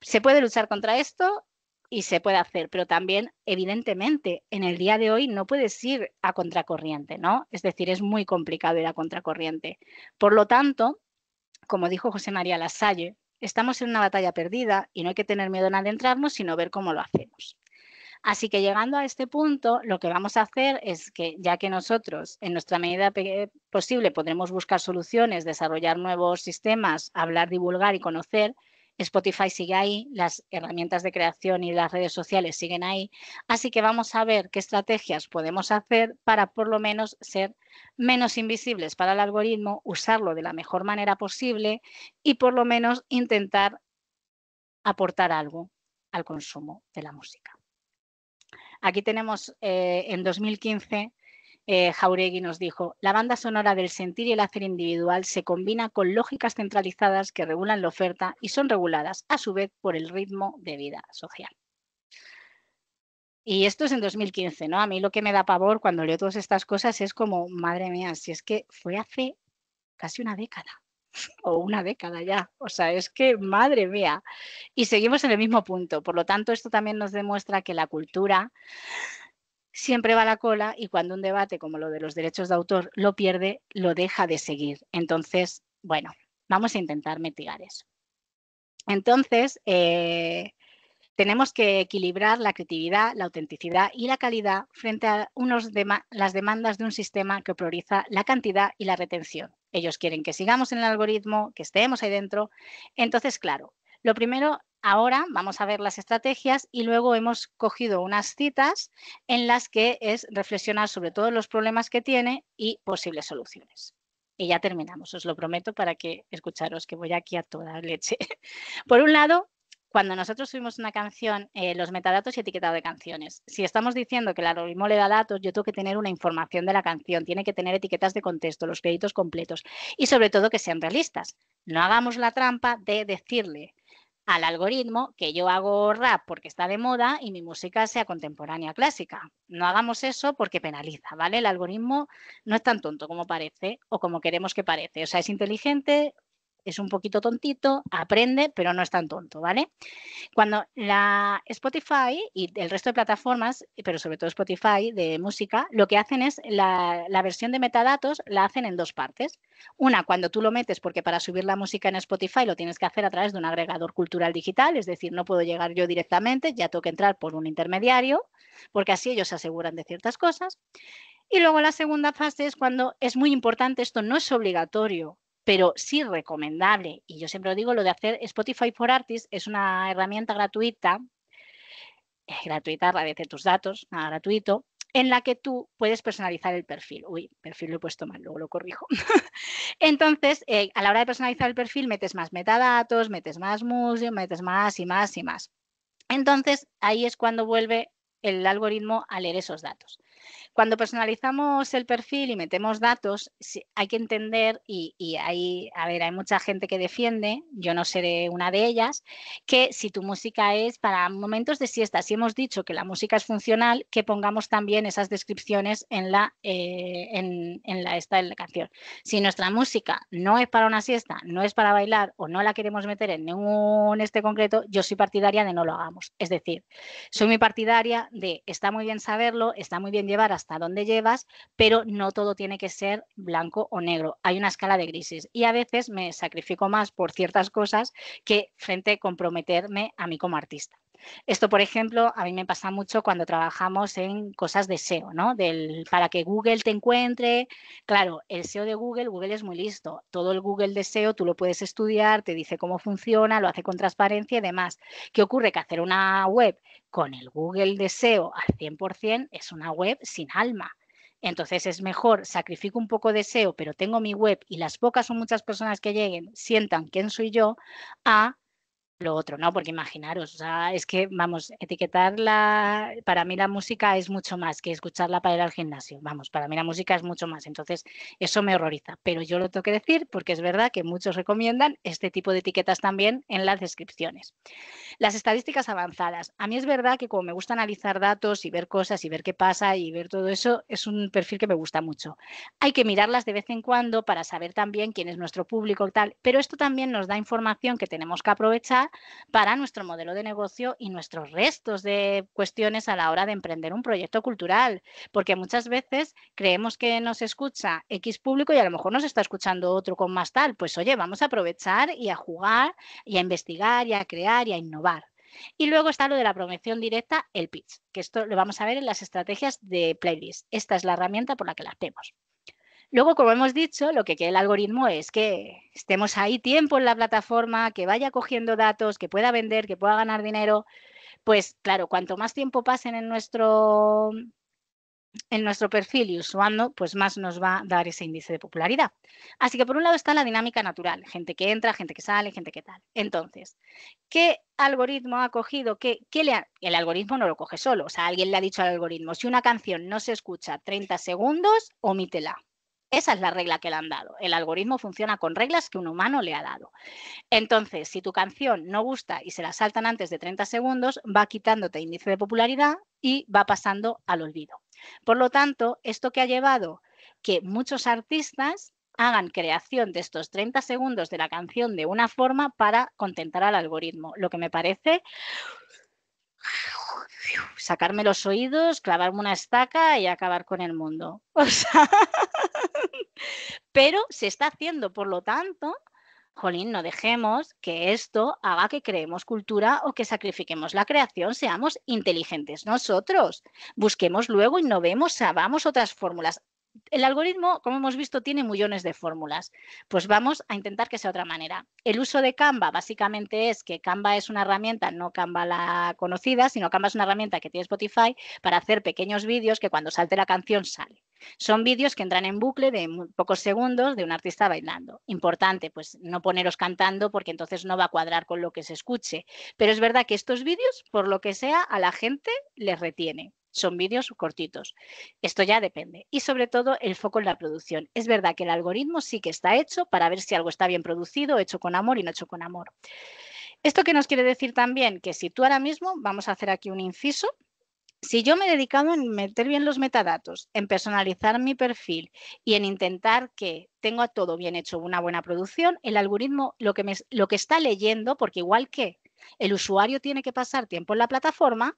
A: Se puede luchar contra esto y se puede hacer, pero también, evidentemente, en el día de hoy no puedes ir a contracorriente, ¿no? Es decir, es muy complicado ir a contracorriente. Por lo tanto, como dijo José María Lasalle, estamos en una batalla perdida y no hay que tener miedo en adentrarnos, sino ver cómo lo hacemos. Así que llegando a este punto, lo que vamos a hacer es que, ya que nosotros, en nuestra medida posible, podremos buscar soluciones, desarrollar nuevos sistemas, hablar, divulgar y conocer, Spotify sigue ahí, las herramientas de creación y las redes sociales siguen ahí, así que vamos a ver qué estrategias podemos hacer para por lo menos ser menos invisibles para el algoritmo, usarlo de la mejor manera posible y por lo menos intentar aportar algo al consumo de la música. Aquí tenemos en 2015, Jauregui nos dijo, la banda sonora del sentir y el hacer individual se combina con lógicas centralizadas que regulan la oferta y son reguladas a su vez por el ritmo de vida social. Y esto es en 2015, ¿no? A mí lo que me da pavor cuando leo todas estas cosas es como, madre mía, si es que fue hace casi una década o una década ya. O sea, es que, madre mía. Y seguimos en el mismo punto. Por lo tanto, esto también nos demuestra que la cultura siempre va a la cola y cuando un debate como lo de los derechos de autor lo pierde, lo deja de seguir. Entonces, bueno, vamos a intentar mitigar eso. Entonces, tenemos que equilibrar la creatividad, la autenticidad y la calidad frente a las demandas de un sistema que prioriza la cantidad y la retención. Ellos quieren que sigamos en el algoritmo, que estemos ahí dentro. Entonces, claro, lo primero, ahora vamos a ver las estrategias y luego hemos cogido unas citas en las que es reflexionar sobre todos los problemas que tiene y posibles soluciones. Y ya terminamos, os lo prometo, para que escucharos, que voy aquí a toda leche. Por un lado, cuando nosotros subimos una canción, los metadatos y etiquetado de canciones. Si estamos diciendo que el algoritmo le da datos, yo tengo que tener una información de la canción, tiene que tener etiquetas de contexto, los créditos completos y sobre todo que sean realistas. No hagamos la trampa de decirle al algoritmo que yo hago rap porque está de moda y mi música sea contemporánea clásica. No hagamos eso porque penaliza, ¿vale? El algoritmo no es tan tonto como parece o como queremos que parece. O sea, es inteligente, es un poquito tontito, aprende, pero no es tan tonto, ¿vale? Cuando la Spotify y el resto de plataformas, pero sobre todo Spotify de música, lo que hacen es la versión de metadatos la hacen en dos partes. Una, cuando tú lo metes, porque para subir la música en Spotify lo tienes que hacer a través de un agregador cultural digital, es decir, no puedo llegar yo directamente, ya tengo que entrar por un intermediario, porque así ellos se aseguran de ciertas cosas. Y luego la segunda fase es cuando es muy importante, esto no es obligatorio, pero sí recomendable, y yo siempre lo digo, lo de hacer Spotify for Artists es una herramienta gratuita, agradece tus datos, nada gratuito, en la que tú puedes personalizar el perfil. Uy, perfil lo he puesto mal, luego lo corrijo. Entonces, a la hora de personalizar el perfil, metes más metadatos, metes más música, metes más y más y más. Entonces, ahí es cuando vuelve el algoritmo a leer esos datos. Cuando personalizamos el perfil y metemos datos, hay que entender, y hay mucha gente que defiende, yo no seré una de ellas, que si tu música es para momentos de siesta, si hemos dicho que la música es funcional, que pongamos también esas descripciones en la canción. Si nuestra música no es para una siesta, no es para bailar o no la queremos meter en ningún concreto, yo soy partidaria de no lo hagamos. Es decir, soy muy partidaria de, está muy bien saberlo, está muy bien llevar hasta dónde llevas, pero no todo tiene que ser blanco o negro. Hay una escala de grises y a veces me sacrifico más por ciertas cosas que frente a comprometerme a mí como artista. Esto, por ejemplo, a mí me pasa mucho cuando trabajamos en cosas de SEO, ¿no? Para que Google te encuentre. Claro, el SEO de Google es muy listo. Todo el Google de SEO tú lo puedes estudiar, te dice cómo funciona, lo hace con transparencia y demás. ¿Qué ocurre? Que hacer una web con el Google de SEO al 100% es una web sin alma. Entonces es mejor, sacrifico un poco de SEO, pero tengo mi web y las pocas o muchas personas que lleguen sientan quién soy yo, a lo otro, ¿no? Porque imaginaros, o sea, es que, vamos, para mí la música es mucho más que escucharla para ir al gimnasio. Vamos, para mí la música es mucho más. Entonces, eso me horroriza. Pero yo lo tengo que decir porque es verdad que muchos recomiendan este tipo de etiquetas también en las descripciones. Las estadísticas avanzadas. A mí es verdad que como me gusta analizar datos y ver cosas y ver qué pasa y ver todo eso, es un perfil que me gusta mucho. Hay que mirarlas de vez en cuando para saber también quién es nuestro público y tal, pero esto también nos da información que tenemos que aprovechar cultura para nuestro modelo de negocio y nuestros restos de cuestiones a la hora de emprender un proyecto cultural. Porque muchas veces creemos que nos escucha X público y a lo mejor nos está escuchando otro con más tal. Pues oye, vamos a aprovechar y a jugar y a investigar y a crear y a innovar. Y luego está lo de la promoción directa, el pitch, que esto lo vamos a ver en las estrategias de playlist. Esta es la herramienta por la que la hacemos. Luego, como hemos dicho, lo que quiere el algoritmo es que estemos ahí tiempo en la plataforma, que vaya cogiendo datos, que pueda vender, que pueda ganar dinero. Pues claro, cuanto más tiempo pasen en nuestro perfil y usando, pues más nos va a dar ese índice de popularidad. Así que por un lado está la dinámica natural, gente que entra, gente que sale, gente que tal. Entonces, ¿qué algoritmo ha cogido? El algoritmo no lo coge solo, o sea, alguien le ha dicho al algoritmo, si una canción no se escucha 30 segundos, omítela. Esa es la regla que le han dado. El algoritmo funciona con reglas que un humano le ha dado. Entonces, si tu canción no gusta y se la saltan antes de 30 segundos, va quitándote índice de popularidad y va pasando al olvido. Por lo tanto, esto que ha llevado que muchos artistas hagan creación de estos 30 segundos de la canción de una forma para contentar al algoritmo, lo que me parece sacarme los oídos, clavarme una estaca y acabar con el mundo. O sea, pero se está haciendo, por lo tanto, jolín, no dejemos que esto haga que creemos cultura o que sacrifiquemos la creación, seamos inteligentes nosotros. Busquemos luego, innovemos, hagamos otras fórmulas. El algoritmo, como hemos visto, tiene millones de fórmulas. Pues vamos a intentar que sea otra manera. El uso de Canva básicamente es que Canva es una herramienta, no Canva la conocida, sino Canva es una herramienta que tiene Spotify para hacer pequeños vídeos que cuando salte la canción sale. Son vídeos que entran en bucle de pocos segundos de un artista bailando. Importante, pues no poneros cantando porque entonces no va a cuadrar con lo que se escuche. Pero es verdad que estos vídeos, por lo que sea, a la gente les retiene. Son vídeos cortitos. Esto ya depende. Y sobre todo el foco en la producción. Es verdad que el algoritmo sí que está hecho para ver si algo está bien producido, hecho con amor y no hecho con amor. ¿Esto qué nos quiere decir también? Que si tú ahora mismo, vamos a hacer aquí un inciso, si yo me he dedicado en meter bien los metadatos, en personalizar mi perfil y en intentar que tenga todo bien hecho, una buena producción, el algoritmo lo que está leyendo, porque igual que el usuario tiene que pasar tiempo en la plataforma,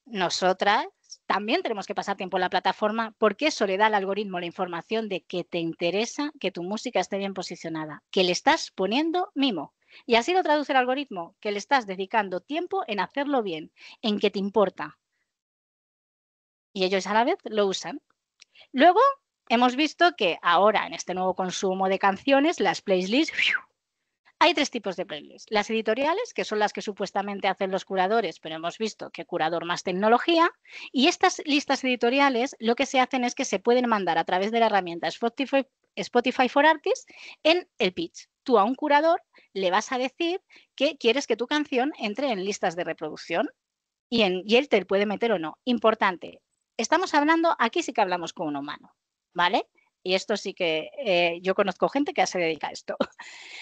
A: nosotras también tenemos que pasar tiempo en la plataforma porque eso le da al algoritmo la información de que te interesa que tu música esté bien posicionada, que le estás poniendo mimo. Y así lo traduce el algoritmo, que le estás dedicando tiempo en hacerlo bien, en que te importa. Y ellos a la vez lo usan. Luego hemos visto que ahora en este nuevo consumo de canciones, las playlists, hay tres tipos de playlists. Las editoriales, que son las que supuestamente hacen los curadores, pero hemos visto que curador más tecnología. Y estas listas editoriales lo que se hacen es que se pueden mandar a través de la herramienta Spotify for Artists en el pitch. Tú a un curador le vas a decir que quieres que tu canción entre en listas de reproducción y él te puede meter o no. Importante, estamos hablando, aquí sí que hablamos con un humano, ¿vale? Y esto sí que yo conozco gente que se dedica a esto.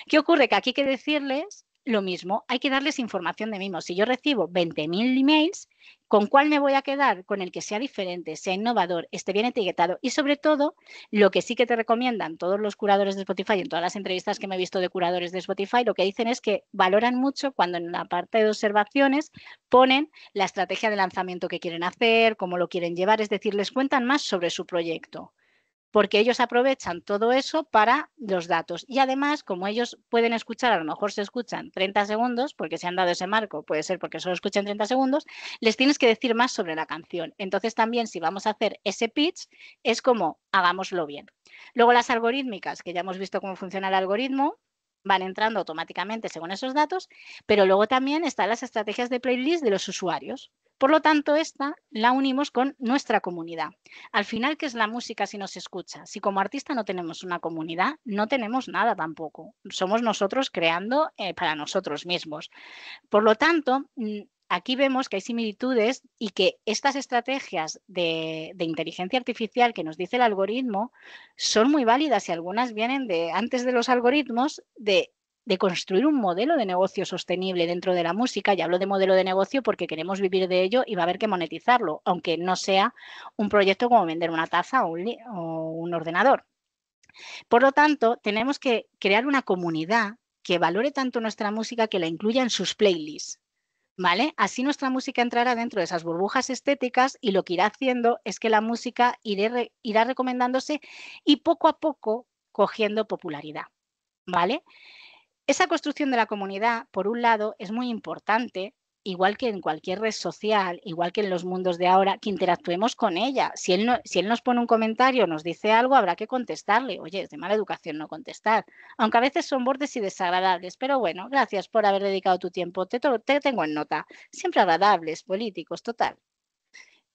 A: ¿Qué ocurre? Que aquí hay que decirles lo mismo, hay que darles información de mimos. Si yo recibo 20.000 emails, ¿con cuál me voy a quedar? Con el que sea diferente, sea innovador, esté bien etiquetado y sobre todo, lo que sí que te recomiendan todos los curadores de Spotify, en todas las entrevistas que me he visto de curadores de Spotify, lo que dicen es que valoran mucho cuando en la parte de observaciones ponen la estrategia de lanzamiento que quieren hacer, cómo lo quieren llevar, es decir, les cuentan más sobre su proyecto. Porque ellos aprovechan todo eso para los datos. Y además, como ellos pueden escuchar, a lo mejor se escuchan 30 segundos, porque se han dado ese marco, puede ser porque solo escuchan 30 segundos, les tienes que decir más sobre la canción. Entonces también si vamos a hacer ese pitch, es como hagámoslo bien. Luego las algorítmicas, que ya hemos visto cómo funciona el algoritmo, van entrando automáticamente según esos datos, pero luego también están las estrategias de playlist de los usuarios. Por lo tanto, esta la unimos con nuestra comunidad. Al final, ¿qué es la música si no se escucha? Si como artista no tenemos una comunidad, no tenemos nada tampoco. Somos nosotros creando para nosotros mismos. Por lo tanto, aquí vemos que hay similitudes y que estas estrategias de inteligencia artificial que nos dice el algoritmo son muy válidas y algunas vienen de antes de los algoritmos de construir un modelo de negocio sostenible dentro de la música. Y hablo de modelo de negocio porque queremos vivir de ello y va a haber que monetizarlo, aunque no sea un proyecto como vender una taza o un ordenador. Por lo tanto, tenemos que crear una comunidad que valore tanto nuestra música que la incluya en sus playlists. ¿Vale? Así nuestra música entrará dentro de esas burbujas estéticas y lo que irá haciendo es que la música irá recomendándose y poco a poco cogiendo popularidad, ¿vale? Esa construcción de la comunidad, por un lado, es muy importante, igual que en cualquier red social, igual que en los mundos de ahora, que interactuemos con ella. Si él nos pone un comentario, nos dice algo, habrá que contestarle. Oye, es de mala educación no contestar, aunque a veces son bordes y desagradables, pero bueno, gracias por haber dedicado tu tiempo, te tengo en nota. Siempre agradables, políticos, total.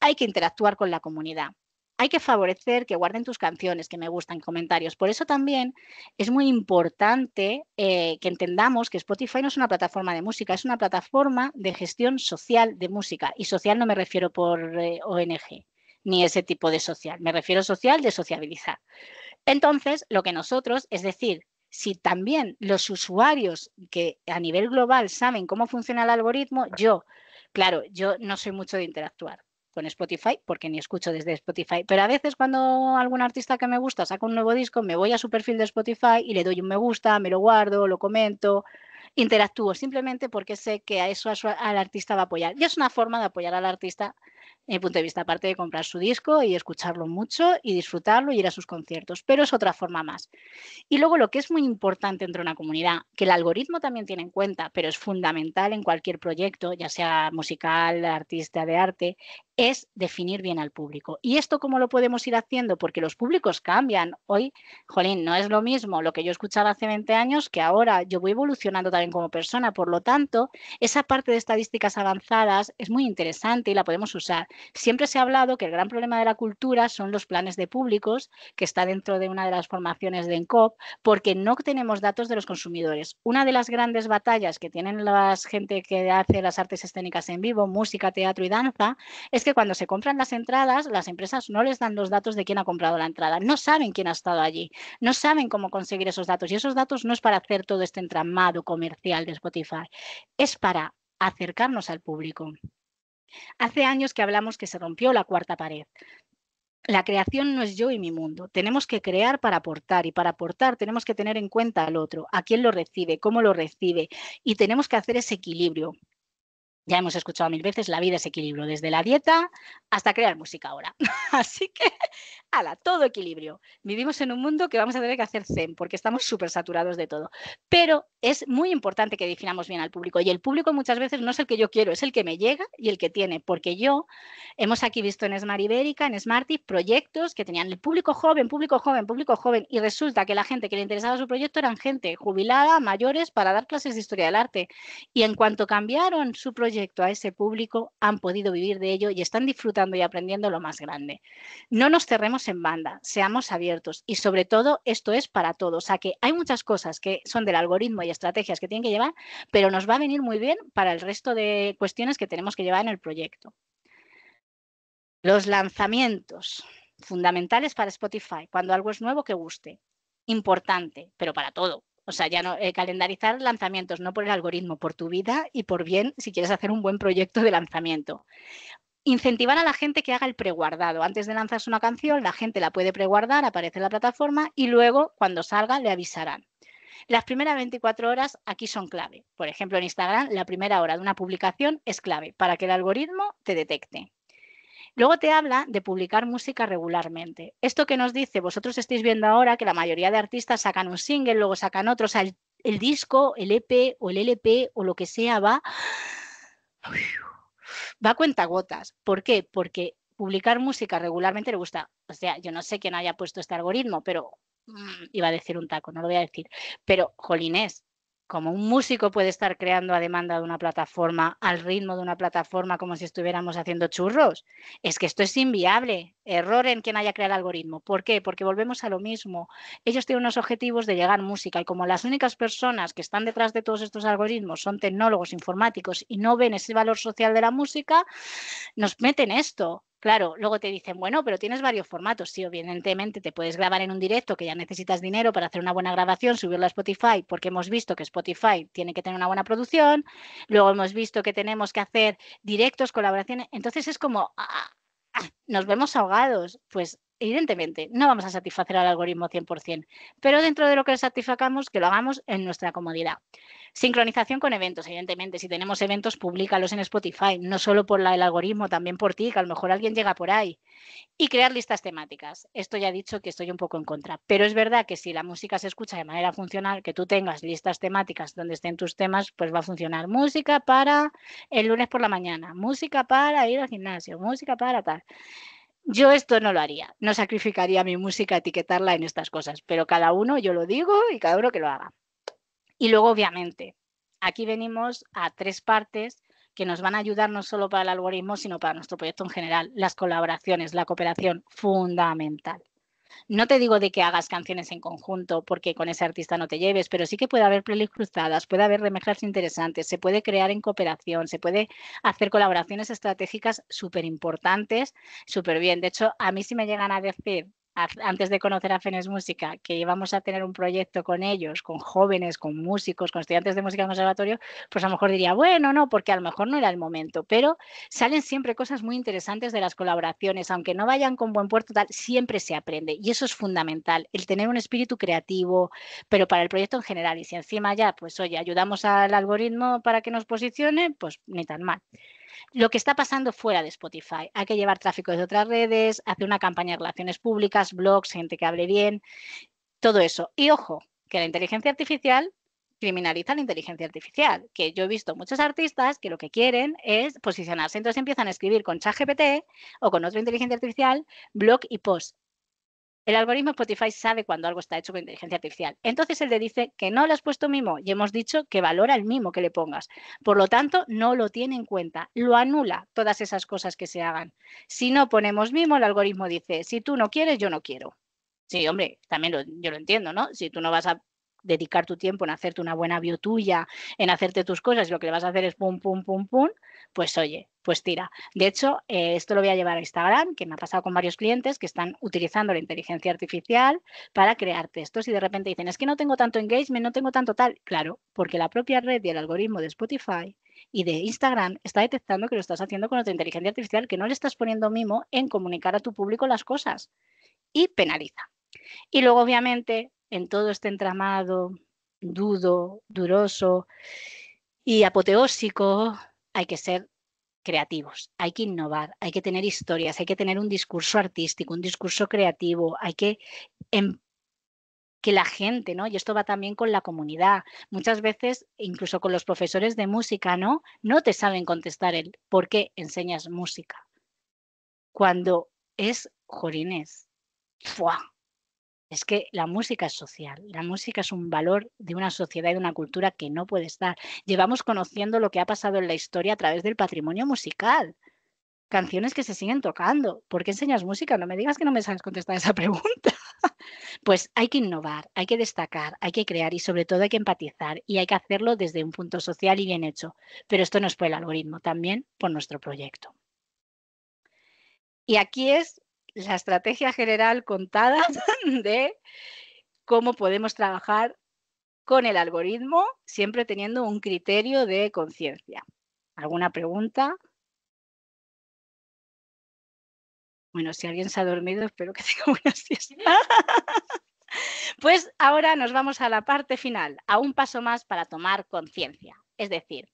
A: Hay que interactuar con la comunidad. Hay que favorecer que guarden tus canciones, que me gustan, comentarios. Por eso también es muy importante que entendamos que Spotify no es una plataforma de música, es una plataforma de gestión social de música. Y social no me refiero por ONG, ni ese tipo de social. Me refiero social de sociabilizar. Entonces, lo que nosotros, es decir, si también los usuarios que a nivel global saben cómo funciona el algoritmo, claro, yo no soy mucho de interactuar con Spotify, porque ni escucho desde Spotify, pero a veces cuando algún artista que me gusta saca un nuevo disco, me voy a su perfil de Spotify y le doy un me gusta, me lo guardo, lo comento, interactúo simplemente porque sé que a eso al artista va a apoyar. Y es una forma de apoyar al artista, desde mi punto de vista, aparte de comprar su disco y escucharlo mucho y disfrutarlo y ir a sus conciertos, pero es otra forma más. Y luego lo que es muy importante entre una comunidad, que el algoritmo también tiene en cuenta, pero es fundamental en cualquier proyecto, ya sea musical, artista de arte, es definir bien al público. ¿Y esto cómo lo podemos ir haciendo? Porque los públicos cambian. Hoy, jolín, no es lo mismo lo que yo escuchaba hace 20 años que ahora. Yo voy evolucionando también como persona. Por lo tanto, esa parte de estadísticas avanzadas es muy interesante y la podemos usar. Siempre se ha hablado que el gran problema de la cultura son los planes de públicos, que está dentro de una de las formaciones de ENCOP, porque no tenemos datos de los consumidores. Una de las grandes batallas que tienen la gente que hace las artes escénicas en vivo, música, teatro y danza, es que cuando se compran las entradas, las empresas no les dan los datos de quién ha comprado la entrada, no saben quién ha estado allí, no saben cómo conseguir esos datos, y esos datos no es para hacer todo este entramado comercial de Spotify, es para acercarnos al público. Hace años que hablamos que se rompió la cuarta pared. La creación no es yo y mi mundo. Tenemos que crear para aportar, y para aportar tenemos que tener en cuenta al otro, a quién lo recibe, cómo lo recibe, y tenemos que hacer ese equilibrio. Ya hemos escuchado 1000 veces, la vida es equilibrio, desde la dieta hasta crear música ahora. Así que, todo equilibrio. Vivimos en un mundo que vamos a tener que hacer zen, porque estamos súper saturados de todo. Pero es muy importante que definamos bien al público, y el público muchas veces no es el que yo quiero, es el que me llega y el que tiene, porque hemos aquí visto en Smart Ibérica, en Smarty, proyectos que tenían el público joven, público joven, público joven, y resulta que la gente que le interesaba su proyecto eran gente jubilada, mayores, para dar clases de historia del arte. Y en cuanto cambiaron su proyecto a ese público, han podido vivir de ello y están disfrutando y aprendiendo lo más grande. No nos cerremos en banda, seamos abiertos, y sobre todo esto es para todos. O sea que hay muchas cosas que son del algoritmo y estrategias que tienen que llevar, pero nos va a venir muy bien para el resto de cuestiones que tenemos que llevar en el proyecto. Los lanzamientos, fundamentales para Spotify, cuando algo es nuevo que guste. Importante, pero para todo. O sea, ya no calendarizar lanzamientos, no por el algoritmo, por tu vida y por bien si quieres hacer un buen proyecto de lanzamiento. Incentivar a la gente que haga el preguardado. Antes de lanzarse una canción, la gente la puede preguardar, aparece en la plataforma y luego, cuando salga, le avisarán. Las primeras 24 horas aquí son clave. Por ejemplo, en Instagram, la primera hora de una publicación es clave para que el algoritmo te detecte. Luego te habla de publicar música regularmente. Esto que nos dice, vosotros estáis viendo ahora que la mayoría de artistas sacan un single, luego sacan otro, o sea, el disco, el EP o el LP o lo que sea va a cuentagotas. ¿Por qué? Porque publicar música regularmente le gusta. O sea, yo no sé quién haya puesto este algoritmo, pero iba a decir un taco, no lo voy a decir. Pero, jolines, como un músico puede estar creando a demanda de una plataforma, al ritmo de una plataforma, como si estuviéramos haciendo churros. Es que esto es inviable. Error en quien haya creado el algoritmo. ¿Por qué? Porque volvemos a lo mismo. Ellos tienen unos objetivos de llegar música, y como las únicas personas que están detrás de todos estos algoritmos son tecnólogos informáticos y no ven ese valor social de la música, nos meten esto. Claro, luego te dicen, bueno, pero tienes varios formatos. Sí, evidentemente te puedes grabar en un directo, que ya necesitas dinero para hacer una buena grabación, subirlo a Spotify, porque hemos visto que Spotify tiene que tener una buena producción. Luego hemos visto que tenemos que hacer directos, colaboraciones. Entonces es como, nos vemos ahogados. Pues evidentemente no vamos a satisfacer al algoritmo 100%, pero dentro de lo que le satisfacamos, que lo hagamos en nuestra comodidad. Sincronización con eventos, evidentemente. Si tenemos eventos, públicalos en Spotify, no solo por el algoritmo, también por ti, que a lo mejor alguien llega por ahí. Y crear listas temáticas. Esto ya he dicho que estoy un poco en contra, pero es verdad que si la música se escucha de manera funcional, que tú tengas listas temáticas donde estén tus temas, pues va a funcionar. Música para el lunes por la mañana, música para ir al gimnasio, música para tal. Yo esto no lo haría, no sacrificaría mi música, etiquetarla en estas cosas, pero cada uno, yo lo digo y cada uno que lo haga. Y luego, obviamente, aquí venimos a 3 partes que nos van a ayudar no solo para el algoritmo, sino para nuestro proyecto en general. Las colaboraciones, la cooperación, fundamental. No te digo de que hagas canciones en conjunto porque con ese artista no te lleves, pero sí que puede haber playlists cruzadas, puede haber remezclas interesantes, se puede crear en cooperación, se puede hacer colaboraciones estratégicas súper importantes, súper bien. De hecho, a mí sí me llegan a decir, antes de conocer a Fenes Música, que íbamos a tener un proyecto con ellos, con jóvenes, con músicos, con estudiantes de música del conservatorio, pues a lo mejor diría, bueno, no, porque a lo mejor no era el momento, pero salen siempre cosas muy interesantes de las colaboraciones, aunque no vayan con buen puerto, tal, siempre se aprende y eso es fundamental, el tener un espíritu creativo, pero para el proyecto en general. Y si encima ya, pues oye, ayudamos al algoritmo para que nos posicione, pues ni tan mal. Lo que está pasando fuera de Spotify, hay que llevar tráfico de otras redes, hacer una campaña de relaciones públicas, blogs, gente que hable bien, todo eso. Y ojo, que la inteligencia artificial criminaliza la inteligencia artificial, que yo he visto muchos artistas que lo que quieren es posicionarse, entonces empiezan a escribir con ChatGPT o con otra inteligencia artificial, blog y post. El algoritmo Spotify sabe cuando algo está hecho con inteligencia artificial. Entonces él le dice que no le has puesto mimo y hemos dicho que valora el mimo que le pongas. Por lo tanto, no lo tiene en cuenta. Lo anula todas esas cosas que se hagan. Si no ponemos mimo, el algoritmo dice, si tú no quieres, yo no quiero. Sí, hombre, también yo lo entiendo, ¿no? Si tú no vas a dedicar tu tiempo en hacerte una buena bio tuya, en hacerte tus cosas, y lo que le vas a hacer es pum, pum, pum, pum, pues oye, pues tira. De hecho, esto lo voy a llevar a Instagram, que me ha pasado con varios clientes que están utilizando la inteligencia artificial para crear textos y de repente dicen, es que no tengo tanto engagement, no tengo tanto tal. Claro, porque la propia red y el algoritmo de Spotify y de Instagram está detectando que lo estás haciendo con otra inteligencia artificial, que no le estás poniendo mimo en comunicar a tu público las cosas y penaliza. Y luego, obviamente, en todo este entramado duroso y apoteósico, hay que ser creativos, hay que innovar, hay que tener historias, hay que tener un discurso artístico, un discurso creativo, hay que la gente, ¿no? Y esto va también con la comunidad. Muchas veces, incluso con los profesores de música, ¿no? No te saben contestar el por qué enseñas música. Cuando es, jolines, ¡fua! Es que la música es social, la música es un valor de una sociedad y de una cultura que no puede estar. Llevamos conociendo lo que ha pasado en la historia a través del patrimonio musical, canciones que se siguen tocando. ¿Por qué enseñas música? No me digas que no me sabes contestar esa pregunta. Pues hay que innovar, hay que destacar, hay que crear y sobre todo hay que empatizar y hay que hacerlo desde un punto social y bien hecho. Pero esto no es por el algoritmo, también por nuestro proyecto. Y aquí es la estrategia general contada de cómo podemos trabajar con el algoritmo, siempre teniendo un criterio de conciencia. ¿Alguna pregunta? Bueno, si alguien se ha dormido, espero que tenga buena siesta. Pues ahora nos vamos a la parte final, a un paso más para tomar conciencia. Es decir,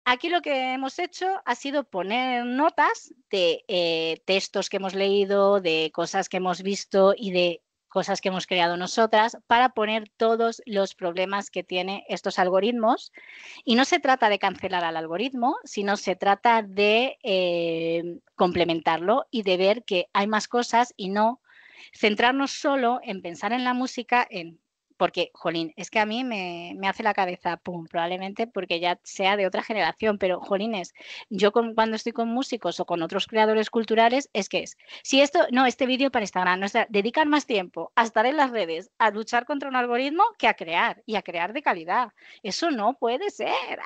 A: aquí lo que hemos hecho ha sido poner notas de textos que hemos leído, de cosas que hemos visto y de cosas que hemos creado nosotras para poner todos los problemas que tiene estos algoritmos. Y no se trata de cancelar al algoritmo, sino se trata de complementarlo y de ver que hay más cosas y no centrarnos solo en pensar en la música, porque, jolín, es que a mí me hace la cabeza, pum, probablemente porque ya sea de otra generación, pero, jolines, yo cuando estoy con músicos o con otros creadores culturales, si esto, no, este vídeo para Instagram, no, dedicar más tiempo a estar en las redes, a luchar contra un algoritmo que a crear, y a crear de calidad. Eso no puede ser.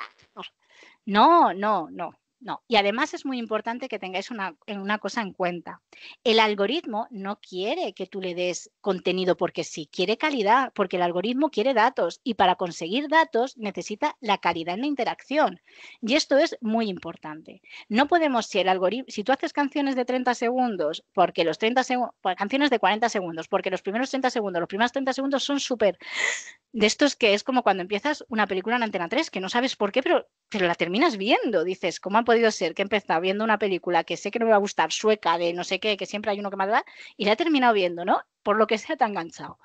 A: No, no, no. No. Y además es muy importante que tengáis una cosa en cuenta. El algoritmo no quiere que tú le des contenido porque sí, quiere calidad, porque el algoritmo quiere datos y para conseguir datos necesita la calidad en la interacción. Y esto es muy importante. No podemos, si tú haces canciones de 30 segundos, porque los 30 segundos, canciones de 40 segundos, porque los primeros 30 segundos, los primeros 30 segundos son súper de estos que es como cuando empiezas una película en Antena 3, que no sabes por qué, pero la terminas viendo. Dices, ¿cómo ha podido ser que he empezado viendo una película que sé que no me va a gustar, sueca, de no sé qué, que siempre hay uno que me da, y la he terminado viendo, ¿no? Por lo que sea tan enganchado.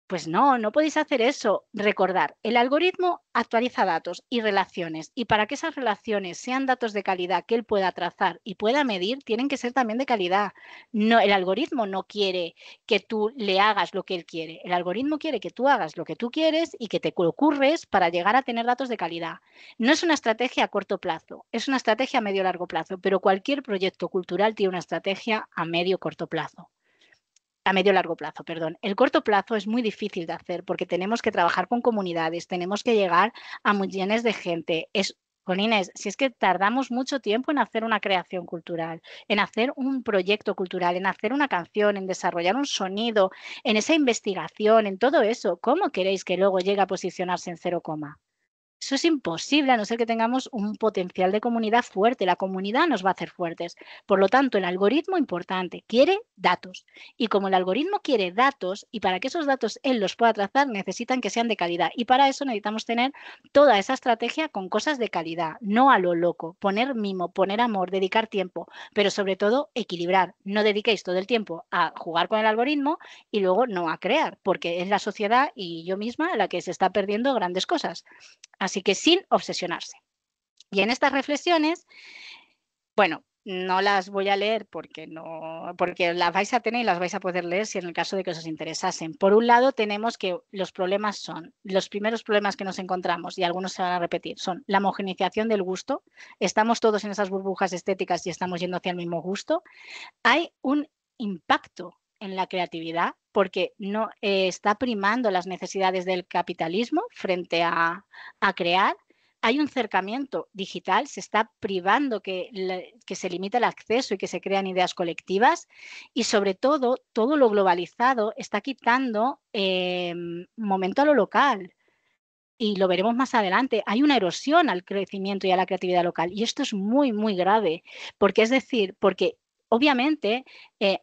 A: Pues no, no podéis hacer eso. Recordar, el algoritmo actualiza datos y relaciones, y para que esas relaciones sean datos de calidad que él pueda trazar y pueda medir, tienen que ser también de calidad. No, el algoritmo no quiere que tú le hagas lo que él quiere. El algoritmo quiere que tú hagas lo que tú quieres y que te ocurres para llegar a tener datos de calidad. No es una estrategia a corto plazo, es una estrategia a medio largo plazo, pero cualquier proyecto cultural tiene una estrategia a medio corto plazo. A medio largo plazo, perdón. El corto plazo es muy difícil de hacer porque tenemos que trabajar con comunidades, tenemos que llegar a millones de gente. Inés, si es que tardamos mucho tiempo en hacer una creación cultural, en hacer un proyecto cultural, en hacer una canción, en desarrollar un sonido, en esa investigación, en todo eso, ¿cómo queréis que luego llegue a posicionarse en 0, eso es imposible a no ser que tengamos un potencial de comunidad fuerte. La comunidad nos va a hacer fuertes. Por lo tanto, el algoritmo importante quiere datos. Y como el algoritmo quiere datos, y para que esos datos él los pueda trazar, necesitan que sean de calidad. Y para eso necesitamos tener toda esa estrategia con cosas de calidad, no a lo loco. Poner mimo, poner amor, dedicar tiempo, pero sobre todo equilibrar. No dediquéis todo el tiempo a jugar con el algoritmo y luego no a crear, porque es la sociedad y yo misma la que se está perdiendo grandes cosas. Así que sin obsesionarse. Y en estas reflexiones, bueno, no las voy a leer porque las vais a tener y las vais a poder leer si en el caso de que os interesasen. Por un lado, tenemos que los problemas son, los primeros problemas que nos encontramos, y algunos se van a repetir, son la homogeneización del gusto. Estamos todos en esas burbujas estéticas y estamos yendo hacia el mismo gusto. Hay un impacto en la creatividad porque no está primando las necesidades del capitalismo frente a crear. Hay un cercamiento digital, se está privando que se limite el acceso y que se crean ideas colectivas, y sobre todo lo globalizado está quitando momento a lo local. Y lo veremos más adelante, hay una erosión al crecimiento y a la creatividad local. Y esto es muy, muy grave, porque es decir, porque obviamente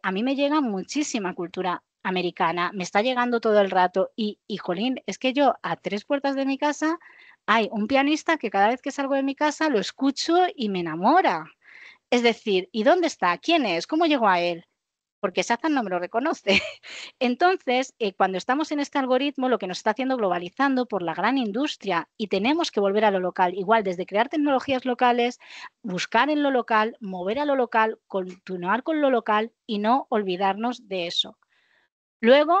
A: a mí me llega muchísima cultura americana, me está llegando todo el rato y jolín, es que yo a 3 puertas de mi casa hay un pianista que cada vez que salgo de mi casa lo escucho y me enamora. Es decir, ¿y dónde está? ¿Quién es? ¿Cómo llegó a él? Porque Shazam no me lo reconoce. Entonces, cuando estamos en este algoritmo, lo que nos está haciendo globalizando por la gran industria, y tenemos que volver a lo local, igual desde crear tecnologías locales, buscar en lo local, mover a lo local, continuar con lo local y no olvidarnos de eso. Luego,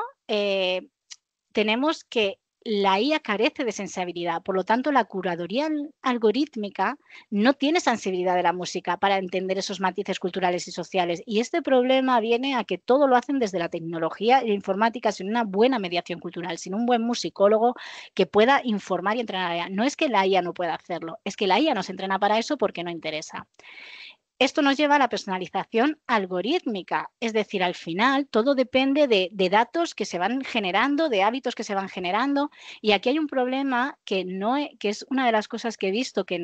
A: tenemos que la IA carece de sensibilidad, por lo tanto la curaduría algorítmica no tiene sensibilidad de la música para entender esos matices culturales y sociales, y este problema viene a que todo lo hacen desde la tecnología y la informática sin una buena mediación cultural, sin un buen musicólogo que pueda informar y entrenar a la IA. No es que la IA no pueda hacerlo, es que la IA no se entrena para eso porque no interesa. Esto nos lleva a la personalización algorítmica, es decir, al final todo depende de datos que se van generando, de hábitos que se van generando, y aquí hay un problema que es una de las cosas que he visto que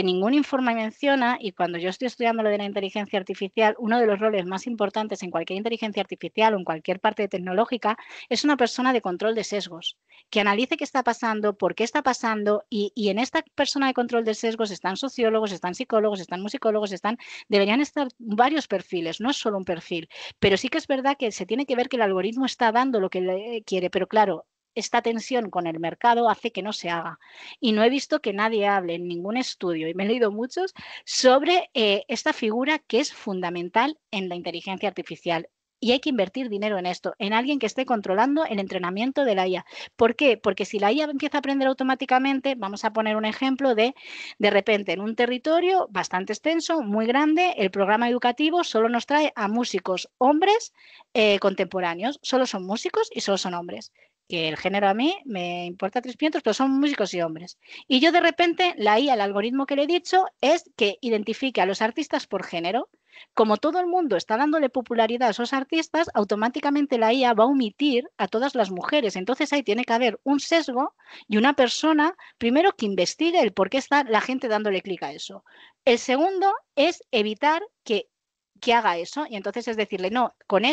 A: ningún informe menciona, y cuando yo estoy estudiando lo de la inteligencia artificial, uno de los roles más importantes en cualquier inteligencia artificial o en cualquier parte tecnológica es una persona de control de sesgos, que analice qué está pasando, por qué está pasando, y en esta persona de control de sesgos están sociólogos, están psicólogos, están musicólogos, deberían estar varios perfiles, no es solo un perfil, pero sí que es verdad que se tiene que ver que el algoritmo está dando lo que le quiere, pero claro, esta tensión con el mercado hace que no se haga. Y no he visto que nadie hable en ningún estudio, y me he leído muchos, sobre esta figura que es fundamental en la inteligencia artificial. Y hay que invertir dinero en esto, en alguien que esté controlando el entrenamiento de la IA. ¿Por qué? Porque si la IA empieza a aprender automáticamente, vamos a poner un ejemplo de repente, en un territorio bastante extenso, muy grande, el programa educativo solo nos trae a músicos hombres contemporáneos. Solo son músicos y solo son hombres. que el género a mí me importa 3 pimientos, pero son músicos y hombres. Y yo de repente, la IA, el algoritmo que le he dicho, es que identifique a los artistas por género. Como todo el mundo está dándole popularidad a esos artistas, automáticamente la IA va a omitir a todas las mujeres. Entonces ahí tiene que haber un sesgo y una persona, primero, que investigue el por qué está la gente dándole clic a eso. El segundo es evitar que haga eso y entonces es decirle, no, con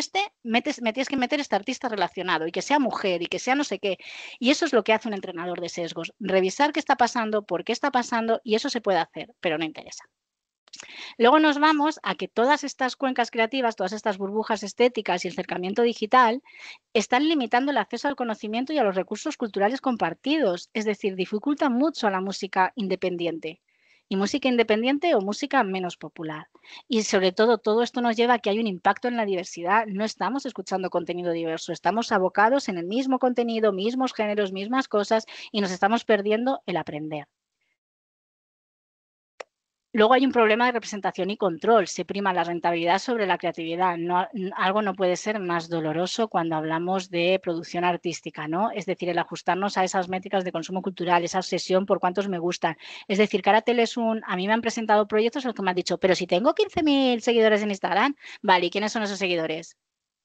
A: me tienes que meter este artista relacionado y que sea mujer y que sea no sé qué. Y eso es lo que hace un entrenador de sesgos, revisar qué está pasando, por qué está pasando y eso se puede hacer, pero no interesa. Luego nos vamos a que todas estas cuencas creativas, todas estas burbujas estéticas y el acercamiento digital están limitando el acceso al conocimiento y a los recursos culturales compartidos, es decir, dificultan mucho a la música independiente. Y música independiente o música menos popular. Y sobre todo esto nos lleva a que hay un impacto en la diversidad. No estamos escuchando contenido diverso, estamos abocados en el mismo contenido, mismos géneros, mismas cosas y nos estamos perdiendo el aprender. Luego hay un problema de representación y control. Se prima la rentabilidad sobre la creatividad. Algo no puede ser más doloroso cuando hablamos de producción artística, ¿no? Es decir, el ajustarnos a esas métricas de consumo cultural, esa obsesión por cuántos me gustan. Es decir, Caratel es a mí me han presentado proyectos en los que me han dicho, pero si tengo 15.000 seguidores en Instagram, vale, ¿y quiénes son esos seguidores?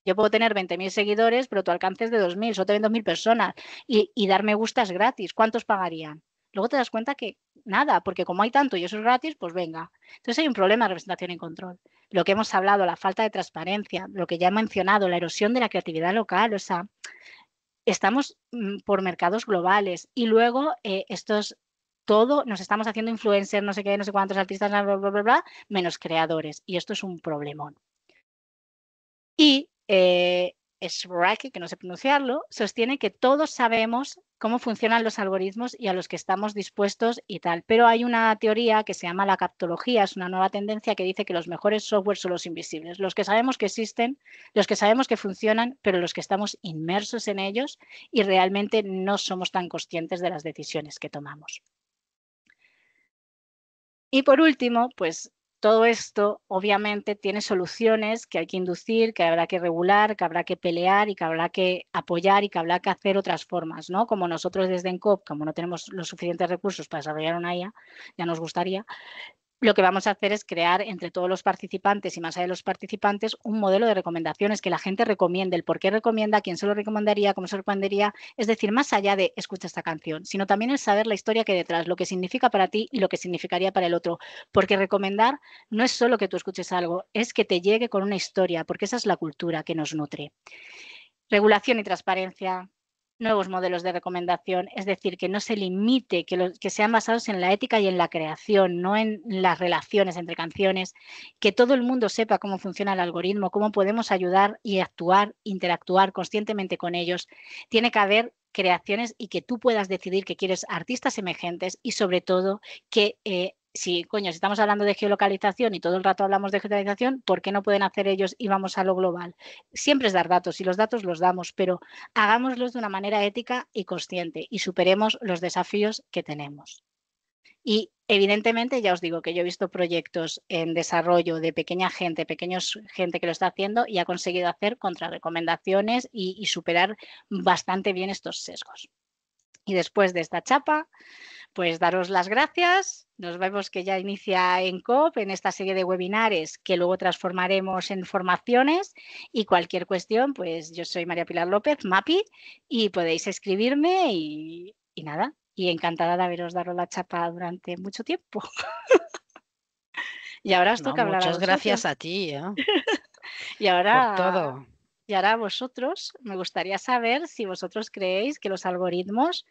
A: Yo puedo tener 20.000 seguidores, pero tu alcance es de 2.000, solo te ven 2.000 personas. Y dar me gustas gratis. ¿Cuántos pagarían? Luego te das cuenta que nada, porque como hay tanto y eso es gratis, pues venga. Entonces hay un problema de representación y control. Lo que hemos hablado, la falta de transparencia, lo que ya he mencionado, la erosión de la creatividad local, o sea, estamos por mercados globales y luego todo, nos estamos haciendo influencers, no sé qué, no sé cuántos artistas, bla, bla, bla, bla, bla, menos creadores. Y esto es un problemón. Y Shrek, que no sé pronunciarlo, sostiene que todos sabemos cómo funcionan los algoritmos y a los que estamos dispuestos y tal. Pero hay una teoría que se llama la captología, es una nueva tendencia que dice que los mejores software son los invisibles, los que sabemos que existen, los que sabemos que funcionan, pero los que estamos inmersos en ellos y realmente no somos tan conscientes de las decisiones que tomamos. Y por último, pues todo esto obviamente tiene soluciones que hay que inducir, que habrá que regular, que habrá que pelear y que habrá que apoyar y que habrá que hacer otras formas, ¿no? Como nosotros desde ENCOP, como no tenemos los suficientes recursos para desarrollar una IA, ya nos gustaría, lo que vamos a hacer es crear entre todos los participantes y más allá de los participantes un modelo de recomendaciones que la gente recomiende, el por qué recomienda, quién se lo recomendaría, cómo se lo recomendaría, es decir, más allá de escucha esta canción, sino también el saber la historia que hay detrás, lo que significa para ti y lo que significaría para el otro, porque recomendar no es solo que tú escuches algo, es que te llegue con una historia, porque esa es la cultura que nos nutre. Regulación y transparencia, nuevos modelos de recomendación, es decir, que no se limite, que sean basados en la ética y en la creación, no en las relaciones entre canciones, que todo el mundo sepa cómo funciona el algoritmo, cómo podemos ayudar y actuar, interactuar conscientemente con ellos. Tiene que haber creaciones y que tú puedas decidir que quieres artistas emergentes y sobre todo que si estamos hablando de geolocalización y todo el rato hablamos de geolocalización, ¿por qué no pueden hacer ellos y vamos a lo global? Siempre es dar datos y los datos los damos, pero hagámoslos de una manera ética y consciente y superemos los desafíos que tenemos. Y evidentemente, ya os digo que yo he visto proyectos en desarrollo de pequeña gente, gente que lo está haciendo y ha conseguido hacer contrarrecomendaciones y superar bastante bien estos sesgos. Y después de esta chapa, pues daros las gracias. Nos vemos que ya inicia ENCOP en esta serie de webinares que luego transformaremos en formaciones y cualquier cuestión, pues yo soy María Pilar López, MAPI, y podéis escribirme y nada. Y encantada de haberos dado la chapa durante mucho tiempo. Y ahora os toca hablar a
B: Muchas
A: vosotros.
B: gracias a ti,
A: Y
B: por
A: ahora,
B: todo.
A: y ahora vosotros, me gustaría saber si vosotros creéis que los algoritmos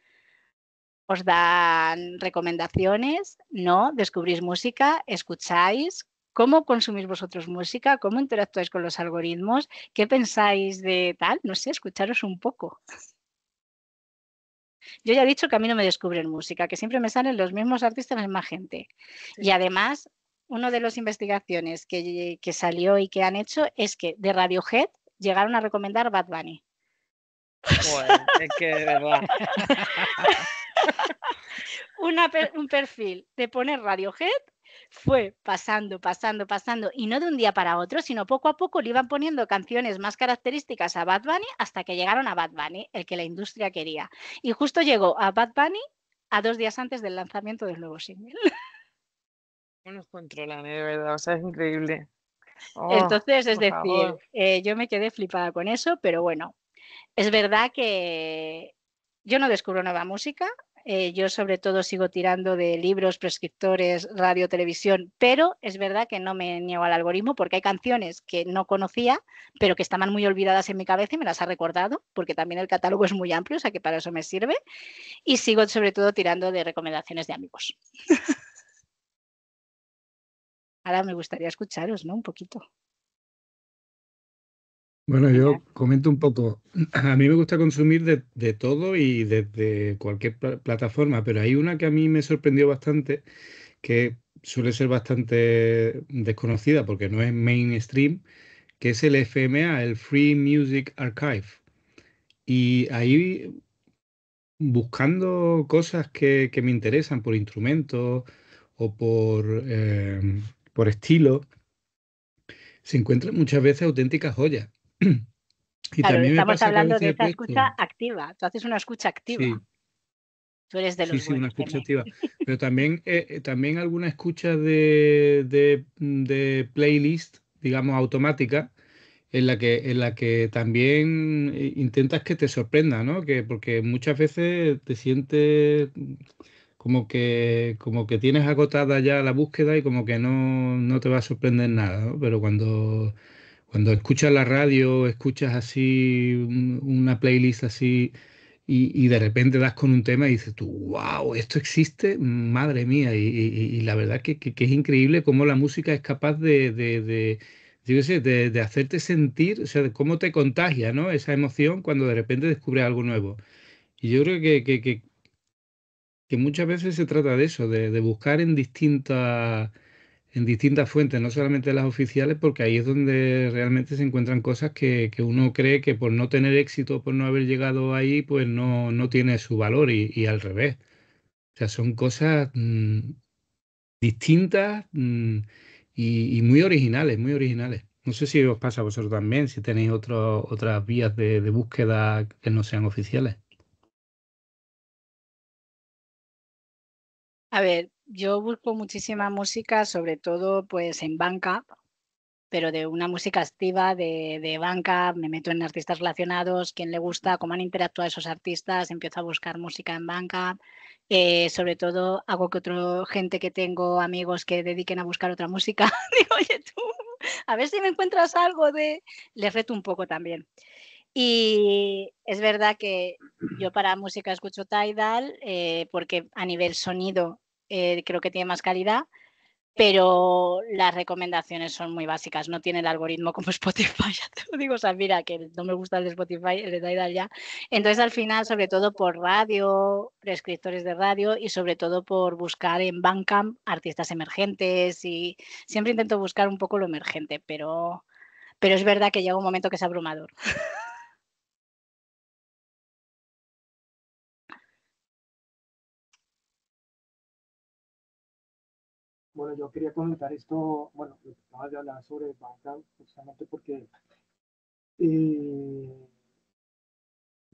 A: os dan recomendaciones, ¿no? Descubrís música, escucháis. ¿Cómo consumís vosotros música? ¿Cómo interactuáis con los algoritmos? ¿Qué pensáis de tal? No sé, escucharos un poco. Yo ya he dicho que a mí no me descubren música, que siempre me salen los mismos artistas, la misma gente. Sí. Y además, una de las investigaciones que salió y que han hecho es que de Radiohead llegaron a recomendar Bad Bunny.
C: Bueno, es que de verdad.
A: Un perfil de poner Radiohead fue pasando, pasando, pasando, y no de un día para otro, sino poco a poco le iban poniendo canciones más características a Bad Bunny hasta que llegaron a Bad Bunny, el que la industria quería. Y justo llegó a Bad Bunny a 2 días antes del lanzamiento del nuevo single.
C: No nos controlan, de verdad, o sea, es increíble. Oh,
A: Entonces, es
C: por
A: decir,
C: favor.
A: yo me quedé flipada con eso, pero bueno, es verdad que yo no descubro nueva música, yo sobre todo sigo tirando de libros, prescriptores, radio, televisión, pero es verdad que no me niego al algoritmo porque hay canciones que no conocía, pero que estaban muy olvidadas en mi cabeza y me las ha recordado, porque también el catálogo es muy amplio, o sea que para eso me sirve, y sigo sobre todo tirando de recomendaciones de amigos. Ahora me gustaría escucharos, ¿no? Un poquito.
B: Bueno,
A: Venga.
B: yo comento un poco. A mí me gusta consumir de todo y desde cualquier plataforma, pero hay una que a mí me sorprendió bastante, que suele ser bastante desconocida porque no es mainstream, que es el FMA, el Free Music Archive. Y ahí, buscando cosas que me interesan por instrumentos o por estilo, se encuentran muchas veces auténticas joyas. Y
A: Claro,
B: también me
A: estamos
B: pasa que a
A: hablando
B: veces
A: de
B: he
A: esa
B: puesto,
A: escucha activa. Tú haces una escucha activa.
B: sí,
A: Tú eres de
B: sí,
A: los
B: sí, una
A: buenos,
B: escucha
A: Tene.
B: activa, pero también, también alguna escucha de playlist, digamos, automática, en la que también intentas que te sorprenda, ¿no? Porque muchas veces te sientes como que tienes agotada ya la búsqueda y como que no te va a sorprender nada, ¿no? Pero cuando escuchas la radio, escuchas así una playlist así y de repente das con un tema y dices tú, wow, esto existe, madre mía. Y la verdad que es increíble cómo la música es capaz yo qué sé, de hacerte sentir, o sea, de cómo te contagia, ¿no? Esa emoción cuando de repente descubres algo nuevo. Y yo creo que muchas veces se trata de eso, de buscar en distintas fuentes, no solamente las oficiales, porque ahí es donde realmente se encuentran cosas que uno cree que por no tener éxito, por no haber llegado ahí, pues no tiene su valor y al revés. O sea, son cosas distintas y muy originales, muy originales. No sé si os pasa a vosotros también, si tenéis otras vías de búsqueda que no sean oficiales.
A: A ver, yo busco muchísima música, sobre todo pues en Bandcamp, pero de una música activa de Bandcamp, me meto en artistas relacionados, quién le gusta, cómo han interactuado esos artistas, empiezo a buscar música en Bandcamp. Sobre todo hago que otra gente que tengo amigos que dediquen a buscar otra música, digo, oye tú, a ver si me encuentras algo de... Les reto un poco también. Y es verdad que yo para música escucho Tidal, porque a nivel sonido creo que tiene más calidad, pero las recomendaciones son muy básicas, no tiene el algoritmo como Spotify, ya te lo digo, o sea, mira que no me gusta el de Spotify, el de Tidal ya. Entonces al final, sobre todo por radio, prescriptores de radio y sobre todo por buscar en Bandcamp artistas emergentes y siempre intento buscar un poco lo emergente, pero es verdad que llega un momento que es abrumador.
D: Bueno, yo quería comentar esto, bueno, lo que acabas de hablar sobre Bandcamp, justamente porque, eh,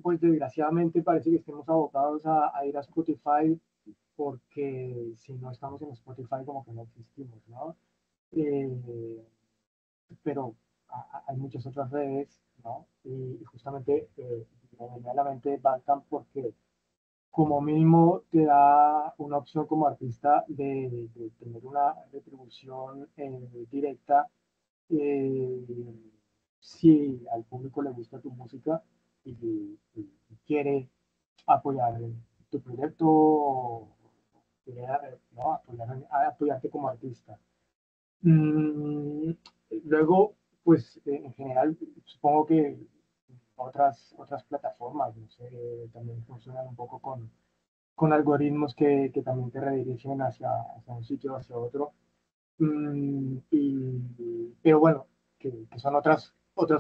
D: pues desgraciadamente parece que estemos abocados a ir a Spotify, porque si no estamos en Spotify como que no existimos, ¿no? Eh, pero hay muchas otras redes, ¿no? Y justamente me venía a la mente Bandcamp porque como mínimo te da una opción como artista de tener una retribución directa eh, si al público le gusta tu música y quiere apoyar tu proyecto o quiere, ¿no? apoyarte como artista. Mm, luego, pues en general, supongo que otras plataformas, no sé, también funcionan un poco con algoritmos que también te redirigen hacia un sitio o hacia otro. Pero bueno, que son otras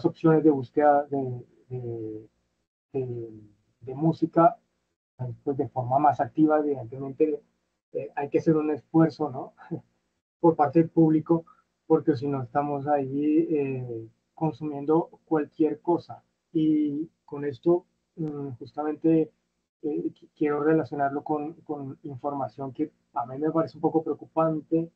D: opciones de búsqueda de, de música, pues de forma más activa, evidentemente hay que hacer un esfuerzo, ¿no? por parte del público, porque si no estamos ahí consumiendo cualquier cosa. Y con esto justamente quiero relacionarlo con información que a mí me parece un poco preocupante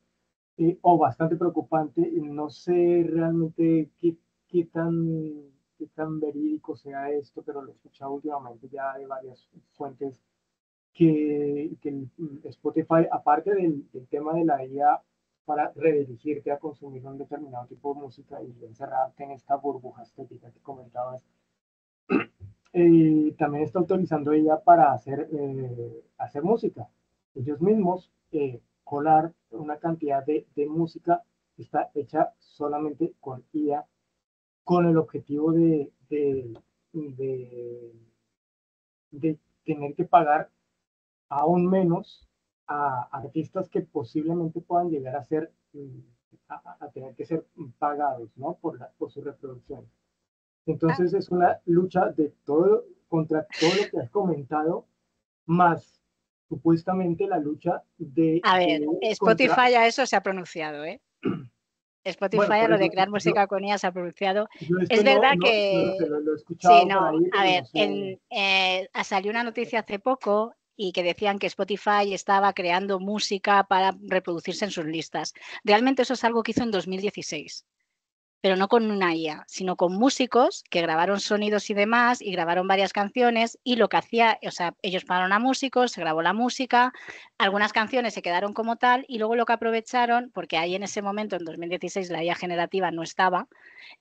D: o bastante preocupante. Y no sé realmente qué tan verídico sea esto, pero lo he escuchado últimamente ya de varias fuentes que Spotify, aparte del tema de la IA para redirigirte a consumir un determinado tipo de música y encerrarte en esta burbuja estética que comentabas, también está utilizando ella para hacer música. Ellos mismos colar una cantidad de música que está hecha solamente con IA, con el objetivo de, de tener que pagar aún menos a artistas que posiblemente puedan llegar a ser, a tener que ser pagados, ¿no? Por su reproducción. Entonces es una lucha de todo, contra todo lo que has comentado, más supuestamente la lucha
A: A ver,
D: contra,
A: Spotify a eso se ha pronunciado, ¿eh?
D: bueno,
A: Spotify a
D: por
A: lo de
D: eso
A: crear música con IA se ha pronunciado.
D: yo
A: Es
D: esto
A: verdad
D: no lo sé,
A: que
D: lo he
A: sí,
D: escuchado por
A: no,
D: ahí,
A: a
D: pero
A: ver,
D: no sé.
A: salió una noticia hace poco y que decían que Spotify estaba creando música para reproducirse en sus listas. Realmente eso es algo que hizo en 2016. Pero no con una IA, sino con músicos que grabaron sonidos y demás y grabaron varias canciones y lo que hacía, o sea, ellos pagaron a músicos, se grabó la música, algunas canciones se quedaron como tal y luego lo que aprovecharon, porque ahí en ese momento, en 2016, la IA generativa no estaba,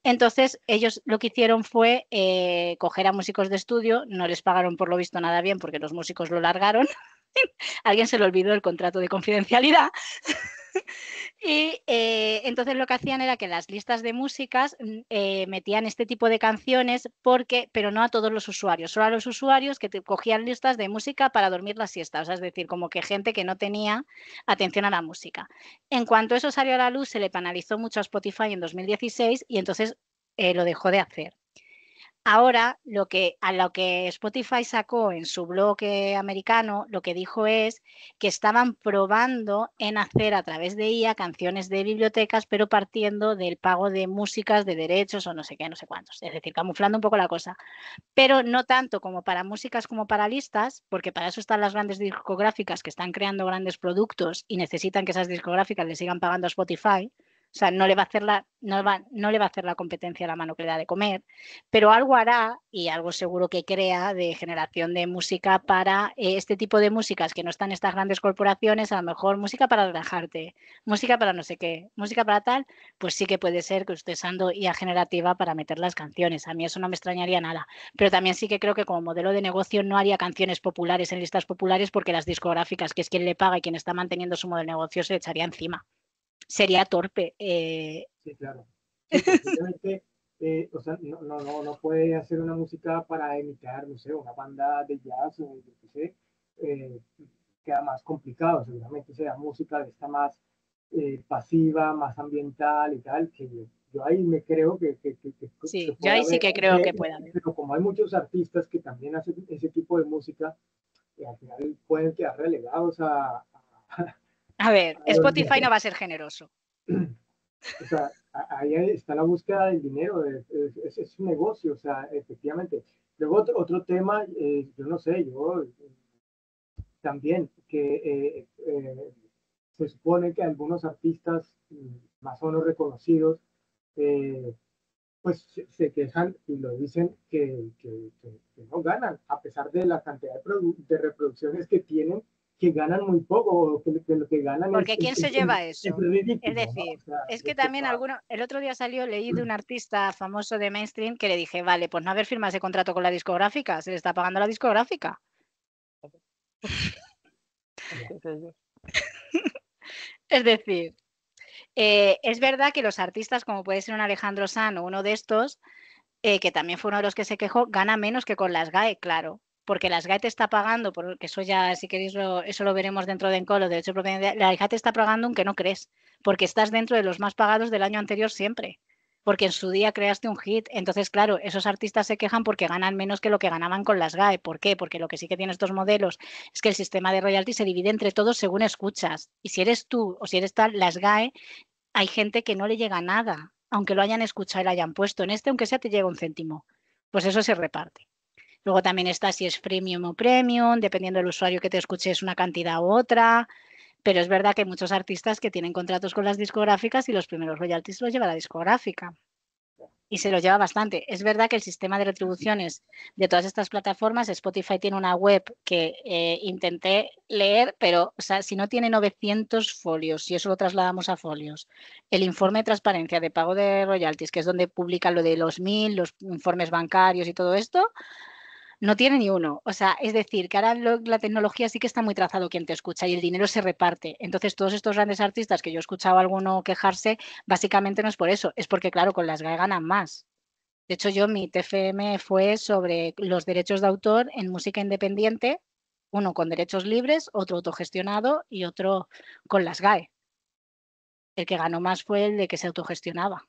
A: entonces ellos lo que hicieron fue coger a músicos de estudio, no les pagaron por lo visto nada bien porque los músicos lo largaron, alguien se le olvidó el contrato de confidencialidad. Y entonces lo que hacían era que las listas de músicas metían este tipo de canciones, pero no a todos los usuarios, solo a los usuarios que cogían listas de música para dormir la siesta, o sea, es decir, como que gente que no tenía atención a la música. En cuanto eso salió a la luz, se le penalizó mucho a Spotify en 2016 y entonces lo dejó de hacer. Ahora, a lo que Spotify sacó en su blog americano, lo que dijo es que estaban probando en hacer a través de IA canciones de bibliotecas, pero partiendo del pago de músicas, de derechos o no sé qué, no sé cuántos. Es decir, camuflando un poco la cosa. Pero no tanto como para músicas como para listas, porque para eso están las grandes discográficas que están creando grandes productos y necesitan que esas discográficas le sigan pagando a Spotify. O sea, no le va a hacer la competencia a la mano que le da de comer, pero algo hará y algo seguro que crea de generación de música para este tipo de músicas que no están en estas grandes corporaciones, a lo mejor música para relajarte, música para no sé qué, música para tal, pues sí que puede ser que esté usando IA generativa para meter las canciones. A mí eso no me extrañaría nada, pero también sí que creo que como modelo de negocio no haría canciones populares en listas populares porque las discográficas, que es quien le paga y quien está manteniendo su modelo de negocio, se le echaría encima. Sería torpe.
D: Sí, claro. Sí, posiblemente, o sea, no puede hacer una música para imitar, no sé, una banda de jazz o yo qué sé, queda más complicado. Seguramente será música de esta más pasiva, más ambiental y tal, que yo ahí me creo que
A: Sí, yo
D: puede
A: ahí sí
D: haber,
A: que creo que puede haber.
D: pero como hay muchos artistas que también hacen ese tipo de música, al final pueden quedar relegados
A: A ver,
D: a los
A: Spotify no va a ser generoso.
D: O sea, ahí está la búsqueda del dinero, es un negocio, o sea, efectivamente. Luego otro tema, yo no sé, yo también, que se supone que algunos artistas más o menos reconocidos, eh, pues se quejan y lo dicen que no ganan, a pesar de la cantidad de reproducciones que tienen, que ganan muy poco, o que lo que ganan
A: Porque ¿quién se lleva eso? Es
D: ridículo, ¿no?
A: decir,
D: O sea,
A: es que
D: respecto
A: también el otro día leí de un artista famoso de mainstream que le dije, vale, pues no haber firmado ese contrato con la discográfica, se le está pagando la discográfica. Es decir, es verdad que los artistas, como puede ser un Alejandro Sanz o uno de estos, que también fue uno de los que se quejó, gana menos que con las GAE, claro. Porque las GAE te está pagando, porque eso ya, si queréis, eso lo veremos dentro de Encolo, de hecho, la GAE te está pagando aunque no crees, porque estás dentro de los más pagados del año anterior siempre. porque en su día creaste un hit. Entonces, claro, esos artistas se quejan porque ganan menos que lo que ganaban con las GAE. ¿Por qué? Porque lo que sí que tienen estos modelos es que el sistema de royalties se divide entre todos según escuchas. Y si eres tú o si eres tal, las GAE, hay gente que no le llega nada, aunque lo hayan escuchado y lo hayan puesto. En este, aunque sea, te llega un céntimo. Pues eso se reparte. Luego también está si es freemium o premium, dependiendo del usuario que te escuche es una cantidad u otra. Pero es verdad que hay muchos artistas que tienen contratos con las discográficas y los primeros royalties los lleva la discográfica. Y se los lleva bastante. Es verdad que el sistema de retribuciones de todas estas plataformas, Spotify tiene una web que intenté leer, pero o sea, si no tiene 900 folios, si eso lo trasladamos a folios, el informe de transparencia de pago de royalties, que es donde publican lo de los 1000, los informes bancarios y todo esto, no tiene ni uno. O sea, es decir, que ahora la tecnología sí que está muy trazado quien te escucha y el dinero se reparte. Entonces, todos estos grandes artistas que yo he escuchado a alguno quejarse, básicamente no es por eso, es porque, claro, con las GAE ganan más. De hecho, mi TFM fue sobre los derechos de autor en música independiente, uno con derechos libres, otro autogestionado y otro con las GAE. El que ganó más fue el de que se autogestionaba.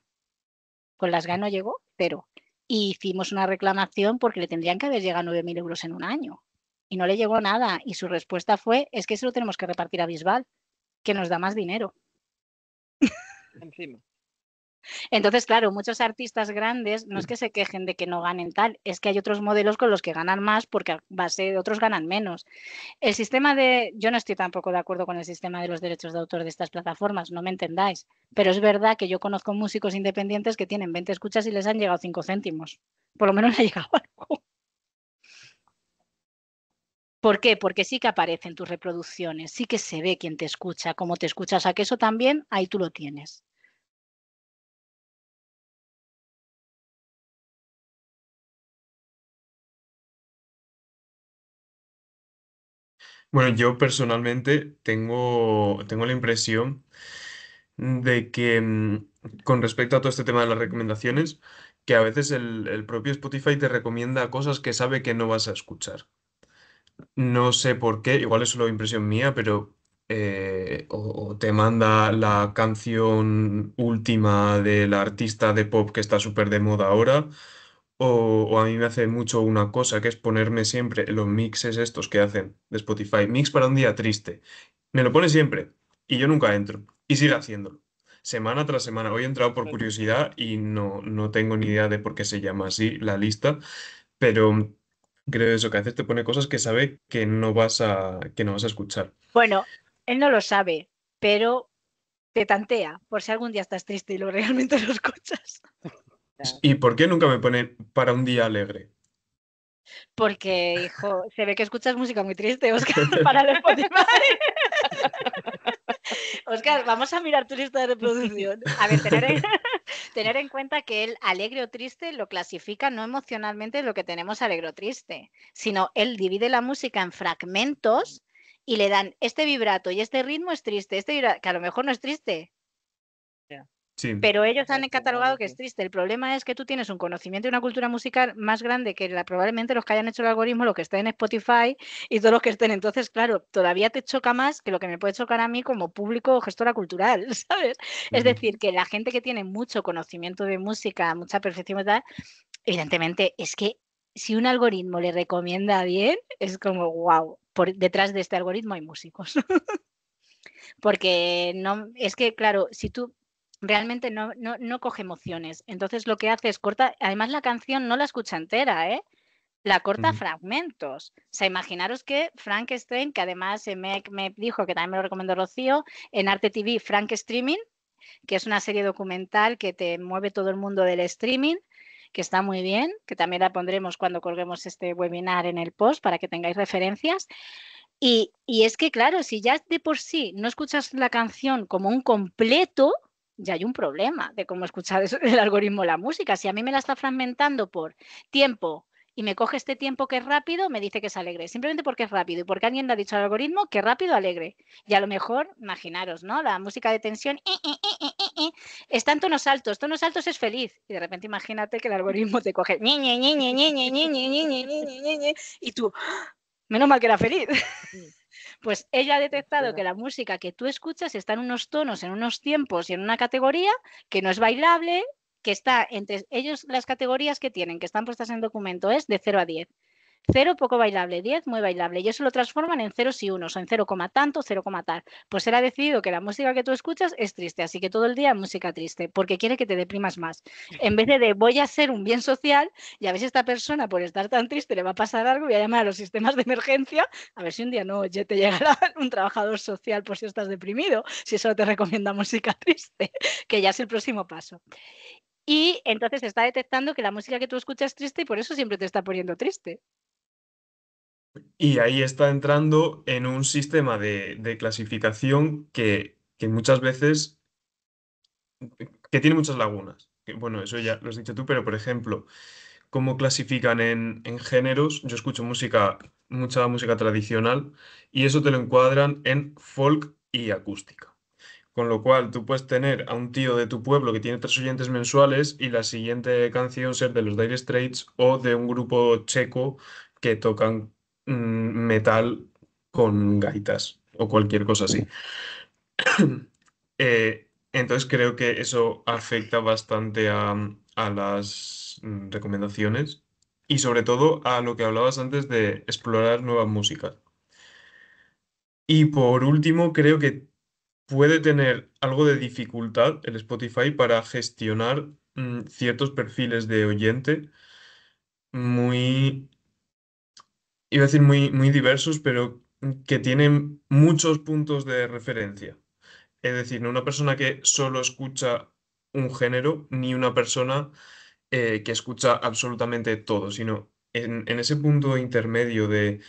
A: Con las GAE no llegó, pero y hicimos una reclamación porque le tendrían que haber llegado 9.000 euros en un año. Y no le llegó nada. Y su respuesta fue, es que se lo tenemos que repartir a Bisbal, que nos da más dinero.
C: Encima.
A: Entonces, claro, muchos artistas grandes no es que se quejen de que no ganen tal, es que hay otros modelos con los que ganan más porque a base de otros ganan menos. El sistema yo no estoy tampoco de acuerdo con el sistema de los derechos de autor de estas plataformas, no me entendáis, pero es verdad que yo conozco músicos independientes que tienen 20 escuchas y les han llegado 5 céntimos. Por lo menos le ha llegado algo. ¿Por qué? Porque sí que aparecen tus reproducciones, sí que se ve quién te escucha, cómo te escuchas, o sea que eso también ahí tú lo tienes.
E: Bueno, yo personalmente tengo la impresión de que con respecto a todo este tema de las recomendaciones, que a veces el propio Spotify te recomienda cosas que sabe que no vas a escuchar. No sé por qué, igual es solo impresión mía, pero o te manda la canción última del artista de pop que está súper de moda ahora, o a mí me hace mucho una cosa que es ponerme siempre los mixes estos que hacen de Spotify, mix para un día triste. Me lo pone siempre y yo nunca entro y sigue haciéndolo. Semana tras semana. Hoy he entrado por curiosidad y no tengo ni idea de por qué se llama así la lista, pero creo eso, que a veces te pone cosas que sabe que no vas a escuchar.
A: Bueno, él no lo sabe, pero te tantea por si algún día estás triste y lo realmente lo escuchas.
E: ¿Y por qué nunca me pone para un día alegre?
A: Porque, hijo, se ve que escuchas música muy triste, Óscar, para el Spotify. Óscar, vamos a mirar tu lista de reproducción. A ver, tener en cuenta que él, alegre o triste, lo clasifica no emocionalmente lo que tenemos alegre o triste, sino él divide la música en fragmentos y le dan este vibrato y este ritmo es triste, este vibrato, que a lo mejor no es triste,
E: Sí.
A: pero ellos han catalogado que es triste. El problema es que tú tienes un conocimiento y una cultura musical más grande que probablemente los que hayan hecho el algoritmo, los que estén en Spotify y todos los que estén. Entonces, claro, todavía te choca más que lo que me puede chocar a mí como público o gestora cultural, ¿sabes? Es decir, que la gente que tiene mucho conocimiento de música, mucha perfección y tal, evidentemente es que si un algoritmo le recomienda bien, es como, wow, detrás de este algoritmo hay músicos. Porque no, es que, claro, si tú realmente no coge emociones, entonces lo que hace es corta, además la canción no la escucha entera, la corta a fragmentos. O sea, imaginaros que Frankenstein, que además me dijo, que también me lo recomendó Rocío, en Arte TV, Frank Streaming, que es una serie documental que te mueve todo el mundo del streaming, que está muy bien, que también la pondremos cuando colguemos este webinar en el post para que tengáis referencias. Y es que, claro, si ya de por sí no escuchas la canción como un completo, ya hay un problema de cómo escuchar el algoritmo la música. Si a mí me la está fragmentando por tiempo y me coge este tiempo que es rápido, me dice que es alegre. Simplemente porque es rápido y porque alguien le ha dicho al algoritmo que rápido, alegre. Y a lo mejor, imaginaros, ¿no? La música de tensión está en tonos altos. Tonos altos es feliz. Y de repente imagínate que el algoritmo te coge y tú... Menos mal que era feliz. Pues ella ha detectado que la música que tú escuchas está en unos tonos, en unos tiempos y en una categoría que no es bailable que está entre ellos, las categorías que tienen, que están puestas en el documento, es de 0 a 10. 0 poco bailable, 10 muy bailable. Y eso lo transforman en ceros y unos, o en 0, tanto, 0, tal. Pues él ha decidido que la música que tú escuchas es triste, así que todo el día música triste, porque quiere que te deprimas más. En vez de voy a ser un bien social y a ver si esta persona por estar tan triste le va a pasar algo, voy a llamar a los sistemas de emergencia a ver si un día no ya te llegará un trabajador social por si estás deprimido, si eso te recomienda música triste, que ya es el próximo paso. Y entonces está detectando que la música que tú escuchas es triste y por eso siempre te está poniendo triste.
E: Y ahí está entrando en un sistema de clasificación que muchas veces, que tiene muchas lagunas. Bueno, eso ya lo has dicho tú, pero por ejemplo, cómo clasifican en géneros. Yo escucho mucha música tradicional y eso te lo encuadran en folk y acústica. Con lo cual, tú puedes tener a un tío de tu pueblo que tiene 3 oyentes mensuales y la siguiente canción ser de los Dire Straits o de un grupo checo que tocan metal con gaitas o cualquier cosa así. Entonces creo que eso afecta bastante a las recomendaciones y sobre todo a lo que hablabas antes de explorar nuevas músicas. Y por último, creo que puede tener algo de dificultad el Spotify para gestionar ciertos perfiles de oyente muy, iba a decir muy diversos, pero que tienen muchos puntos de referencia. Es decir, no una persona que solo escucha un género, ni una persona que escucha absolutamente todo, sino en ese punto intermedio de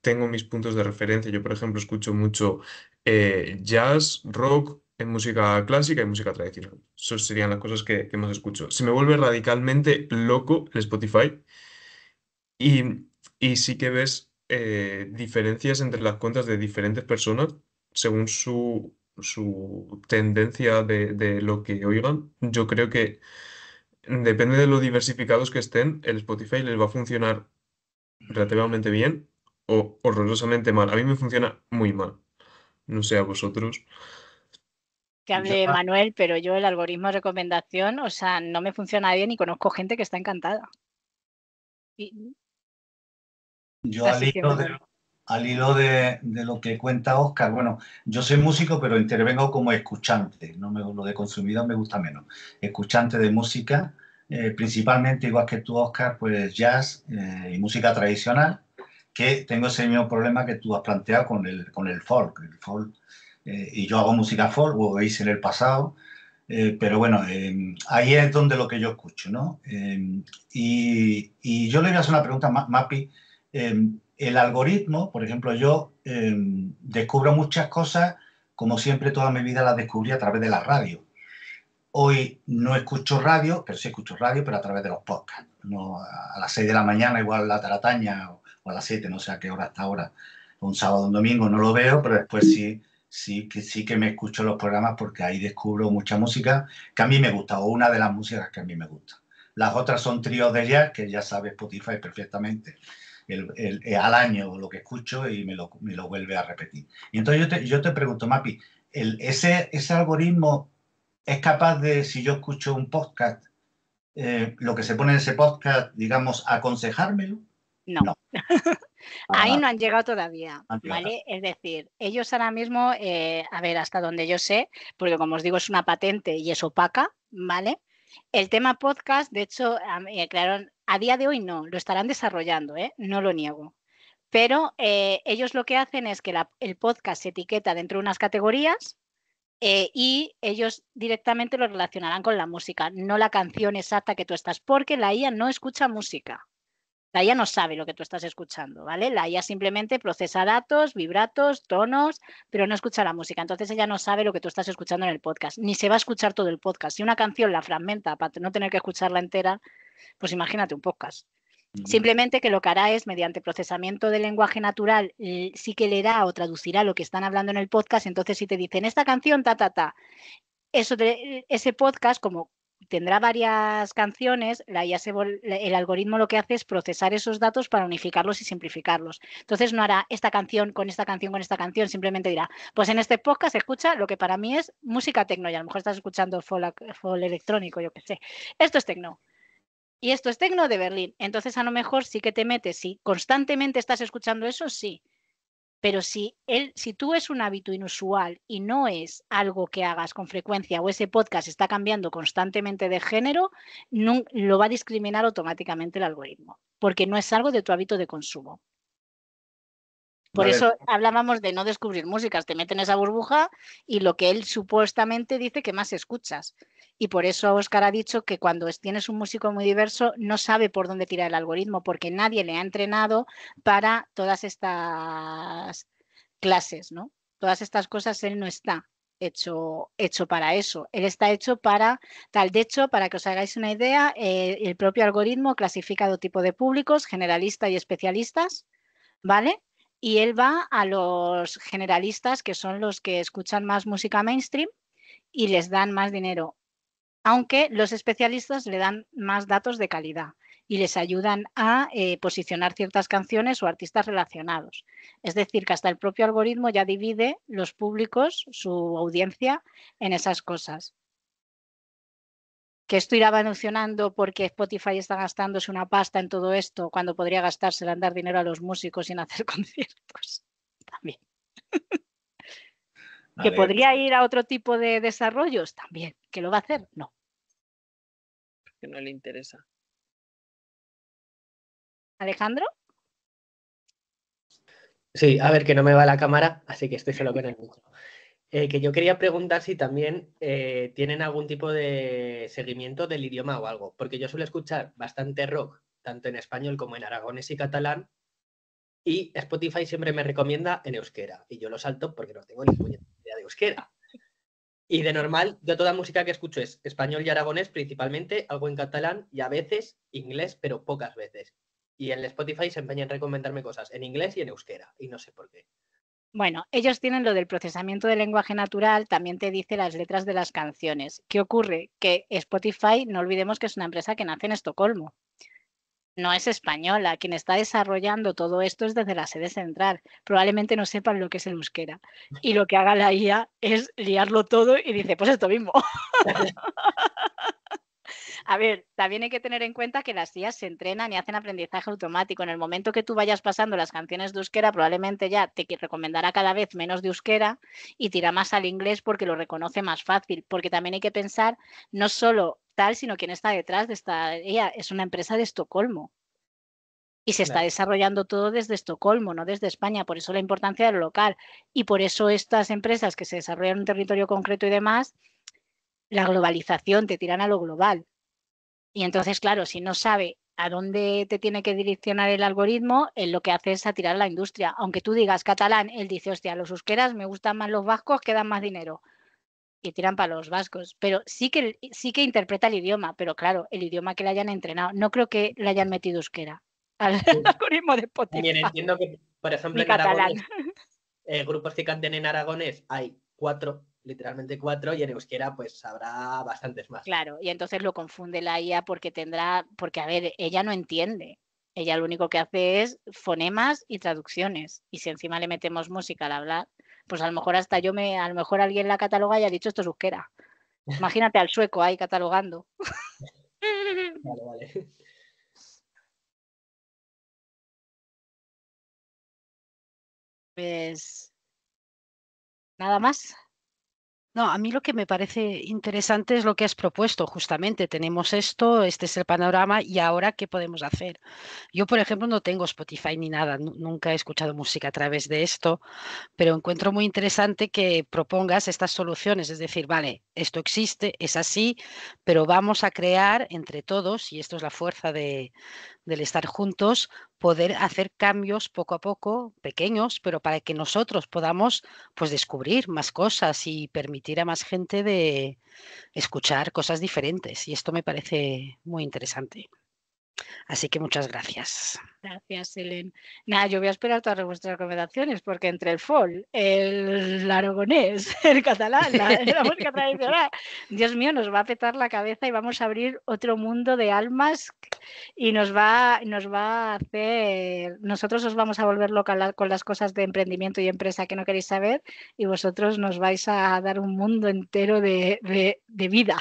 E: tengo mis puntos de referencia. Yo, por ejemplo, escucho mucho jazz, rock, en música clásica y música tradicional. Esas serían las cosas que más escucho. Se me vuelve radicalmente loco el Spotify y, y sí que ves diferencias entre las cuentas de diferentes personas según su tendencia de lo que oigan. Yo creo que depende de lo diversificados que estén, el Spotify les va a funcionar relativamente bien o horrorosamente mal. A mí me funciona muy mal. No sé a vosotros.
A: Que
F: Yo,
A: hable Manuel, pero yo el algoritmo de recomendación, o sea, no me funciona bien y conozco gente que está encantada.
F: yo
A: Así que Manuel.
F: al hilo de lo que cuenta Oscar, bueno, yo soy músico, pero intervengo como escuchante, no me, lo de consumidor me gusta menos. Escuchante de música, principalmente, igual que tú, Oscar, pues jazz y música tradicional, que tengo ese mismo problema que tú has planteado con el folk. El folk y yo hago música folk, o hice en el pasado, pero bueno, ahí es donde lo que yo escucho, ¿no? Y yo le voy a hacer una pregunta, Mapi. El algoritmo, por ejemplo, yo descubro muchas cosas, como siempre toda mi vida las descubrí a través de la radio. Hoy no escucho radio, pero sí escucho radio, pero a través de los podcasts. No, a las 6 de la mañana, igual la tarataña, o a las 7, no sé a qué hora hasta ahora, un sábado o un domingo no lo veo, pero después sí que me escucho los programas porque ahí descubro mucha música que a mí me gusta, o una de las músicas que a mí me gusta. Las otras son tríos de jazz, que ya sabe Spotify perfectamente. Al año lo que escucho y me lo vuelve a repetir. Y entonces yo te pregunto, Mapi, ese algoritmo es capaz de, si yo escucho un podcast, lo que se pone en ese podcast, digamos, aconsejármelo?
A: No.
F: No.
A: Ahí no han llegado todavía,
F: Han llegado.
A: ¿vale? Es decir, ellos ahora mismo, a ver, hasta donde yo sé, porque como os digo es una patente y es opaca, ¿vale? El tema podcast, de hecho, claro, a día de hoy no, lo estarán desarrollando, no lo niego. Pero ellos lo que hacen es que el podcast se etiqueta dentro de unas categorías y ellos directamente lo relacionarán con la música, no la canción exacta que tú estás, porque la IA no escucha música. La IA no sabe lo que tú estás escuchando, ¿vale? La IA simplemente procesa datos, vibratos, tonos, pero no escucha la música. Entonces ella no sabe lo que tú estás escuchando en el podcast, ni se va a escuchar todo el podcast. Si una canción la fragmenta para no tener que escucharla entera, pues imagínate un podcast. Simplemente que lo que hará es, mediante procesamiento del lenguaje natural, sí que leerá o traducirá lo que están hablando en el podcast. Entonces, si te dicen esta canción, ese podcast, como tendrá varias canciones, el algoritmo lo que hace es procesar esos datos para unificarlos y simplificarlos. Entonces no hará esta canción con esta canción con esta canción, simplemente dirá, pues en este podcast escucha lo que para mí es música tecno, y a lo mejor estás escuchando folk electrónico, yo qué sé. Esto es tecno. Y esto es tecno de Berlín. Entonces a lo mejor sí que te metes, si constantemente estás escuchando eso, sí. Pero si tú es un hábito inusual y no es algo que hagas con frecuencia o ese podcast está cambiando constantemente de género, no, lo va a discriminar automáticamente el algoritmo, porque no es algo de tu hábito de consumo. Por
F: Vale.
A: eso hablábamos de no descubrir músicas, te meten en esa burbuja y lo que él supuestamente dice que más escuchas. Y por eso Óscar ha dicho que cuando tienes un músico muy diverso no sabe por dónde tirar el algoritmo, porque nadie le ha entrenado para todas estas clases, ¿no? Todas estas cosas él no está hecho para eso. Él está hecho para tal. De hecho, para que os hagáis una idea, el propio algoritmo clasifica dos tipos de públicos, generalistas y especialistas, ¿vale? Y él va a los generalistas, que son los que escuchan más música mainstream y les dan más dinero, aunque los especialistas le dan más datos de calidad y les ayudan a posicionar ciertas canciones o artistas relacionados. Es decir, que hasta el propio algoritmo ya divide los públicos, su audiencia, en esas cosas. Que esto irá evolucionando porque Spotify está gastándose una pasta en todo esto cuando podría gastársela en dar dinero a los músicos y en hacer conciertos. También.
F: Vale.
A: ¿Que podría ir a otro tipo de desarrollos? También. ¿Que lo va a hacer? No.
C: Que no le interesa.
A: ¿Alejandro?
G: Sí, a ver, que no me va la cámara, así que estoy solo con el micro. Que yo quería preguntar si también tienen algún tipo de seguimiento del idioma o algo, porque yo suelo escuchar bastante rock, tanto en español como en aragonés y catalán, y Spotify siempre me recomienda en euskera, y yo lo salto porque no tengo ni puñetera idea de euskera. Y de normal, yo toda música que escucho es español y aragonés principalmente, algo en catalán y a veces inglés, pero pocas veces. Y en el Spotify se empeña en recomendarme cosas en inglés y en euskera, y no sé por qué.
A: Bueno, ellos tienen lo del procesamiento del lenguaje natural, también te dice las letras de las canciones. ¿Qué ocurre? Que Spotify, no olvidemos que es una empresa que nace en Estocolmo. No es española. Quien está desarrollando todo esto es desde la sede central. Probablemente no sepan lo que es el euskera. Y lo que haga la IA es liarlo todo y dice, pues esto mismo. A ver, también hay que tener en cuenta que las IAs se entrenan y hacen aprendizaje automático. En el momento que tú vayas pasando las canciones de euskera, probablemente ya te recomendará cada vez menos de euskera y tira más al inglés porque lo reconoce más fácil. Porque también hay que pensar no solo tal, sino quién está detrás de esta IA. Es una empresa de Estocolmo. Y se está desarrollando todo desde Estocolmo, no desde España. Por eso la importancia de lo local. Y por eso estas empresas que se desarrollan en un territorio concreto y demás, la globalización, te tiran a lo global. Y entonces, claro, si no sabe a dónde te tiene que direccionar el algoritmo, él lo que hace es atirar a la industria. Aunque tú digas catalán, él dice, hostia, los euskeras me gustan más los vascos, que dan más dinero. Y tiran para los vascos. Pero sí que interpreta el idioma, pero claro, el idioma que le hayan entrenado. No creo que le hayan metido euskera al algoritmo de Spotify.
G: También entiendo que, por ejemplo,
A: Ni
G: en
A: catalán.
G: aragonés, grupos que canten en aragonés hay 4, literalmente 4, y en euskera pues habrá bastantes más.
A: Claro, y entonces lo confunde la IA porque a ver, ella no entiende. Ella lo único que hace es fonemas y traducciones. Y si encima le metemos música al hablar, pues a lo mejor a lo mejor alguien la cataloga y ha dicho esto es euskera. Imagínate al sueco ahí catalogando.
G: Vale.
A: Pues nada más.
H: No, a mí lo que me parece interesante es lo que has propuesto, justamente. Tenemos esto, este es el panorama y ahora, ¿qué podemos hacer? Yo, por ejemplo, no tengo Spotify ni nada, nunca he escuchado música a través de esto, pero encuentro muy interesante que propongas estas soluciones, es decir, vale, esto existe, es así, pero vamos a crear entre todos, y esto es la fuerza del estar juntos, poder hacer cambios poco a poco, pequeños, pero para que nosotros podamos pues descubrir más cosas y permitir a más gente de escuchar cosas diferentes. Y esto me parece muy interesante. Así que muchas gracias.
A: Gracias, Helen. Nada, yo voy a esperar todas vuestras recomendaciones porque entre el folk, el aragonés, el catalán, la música tradicional, Dios mío, nos va a petar la cabeza y vamos a abrir otro mundo de almas y nos va a hacer, nosotros os vamos a volver loca con las cosas de emprendimiento y empresa que no queréis saber y vosotros nos vais a dar un mundo entero de vida.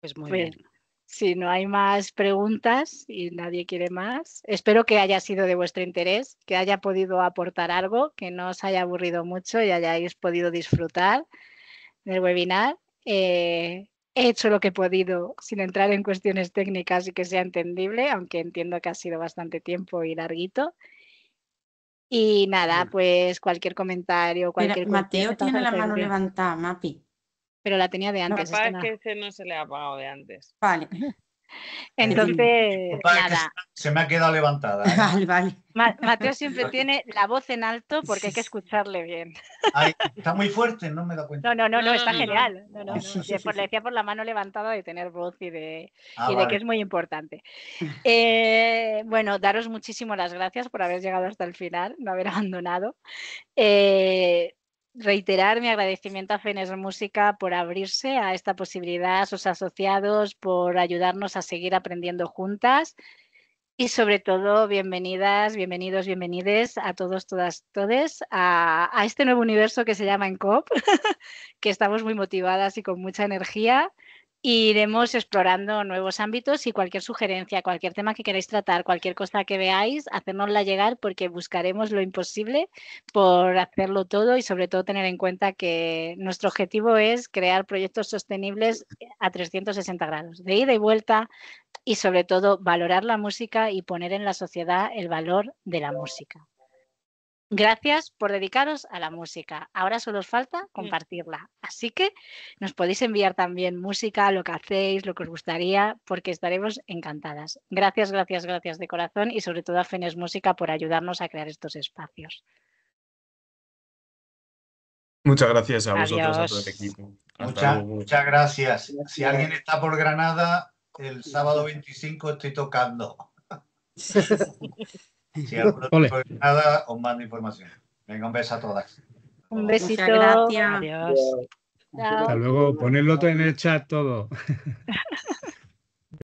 H: Pues muy
A: Pues,
H: bien.
A: si no hay más preguntas y nadie quiere más, espero que haya sido de vuestro interés, que haya podido aportar algo, que no os haya aburrido mucho y hayáis podido disfrutar del webinar. He hecho lo que he podido sin entrar en cuestiones técnicas y que sea entendible, aunque entiendo que ha sido bastante tiempo y larguito. Y nada, pues cualquier comentario, cualquier
I: Pero Mateo
A: cuestión,
I: tiene la
A: estamos al
I: mano
A: servicio.
I: levantada, Mapi.
A: Pero la tenía de antes.
C: Capaz
A: esta no.
C: que ese no se le ha apagado de antes.
I: Vale.
A: Entonces,
F: Disculpa, es que
A: nada.
F: se me ha quedado levantada. ¿eh?
I: Vale, vale.
A: Mateo siempre tiene la voz en alto porque hay que escucharle bien.
F: Ay, está muy fuerte, no me da cuenta.
A: No, está
C: No.
A: genial. No.
F: No.
A: Le decía por la mano levantada de tener voz y de que
F: Vale.
A: es muy importante. Bueno, daros muchísimas las gracias por haber llegado hasta el final, no haber abandonado. Reiterar mi agradecimiento a Fenes Música por abrirse a esta posibilidad, a sus asociados, por ayudarnos a seguir aprendiendo juntas. Y sobre todo, bienvenidas, bienvenidos, bienvenides a todos, todas, todes a este nuevo universo que se llama ENCOP, que estamos muy motivadas y con mucha energía. Y iremos explorando nuevos ámbitos y cualquier sugerencia, cualquier tema que queráis tratar, cualquier cosa que veáis, hacérnosla llegar porque buscaremos lo imposible por hacerlo todo y sobre todo tener en cuenta que nuestro objetivo es crear proyectos sostenibles a 360 grados, de ida y vuelta, y sobre todo valorar la música y poner en la sociedad el valor de la música. Gracias por dedicaros a la música. Ahora solo os falta compartirla. Así que nos podéis enviar también música, lo que hacéis, lo que os gustaría, porque estaremos encantadas. Gracias, gracias, gracias de corazón y sobre todo a Fenes Música por ayudarnos a crear estos espacios.
E: Muchas gracias a vosotros, a todo el
H: Adiós.
E: equipo. Hasta luego.
F: Muchas gracias. Si alguien está por Granada, el sábado 25 estoy tocando. Si alguno está por Granada, os mando información. Venga, un beso a todas.
A: Un besito.
I: Muchas gracias.
H: Adiós.
A: Chao.
B: Hasta luego. Ponedlo en el chat todo.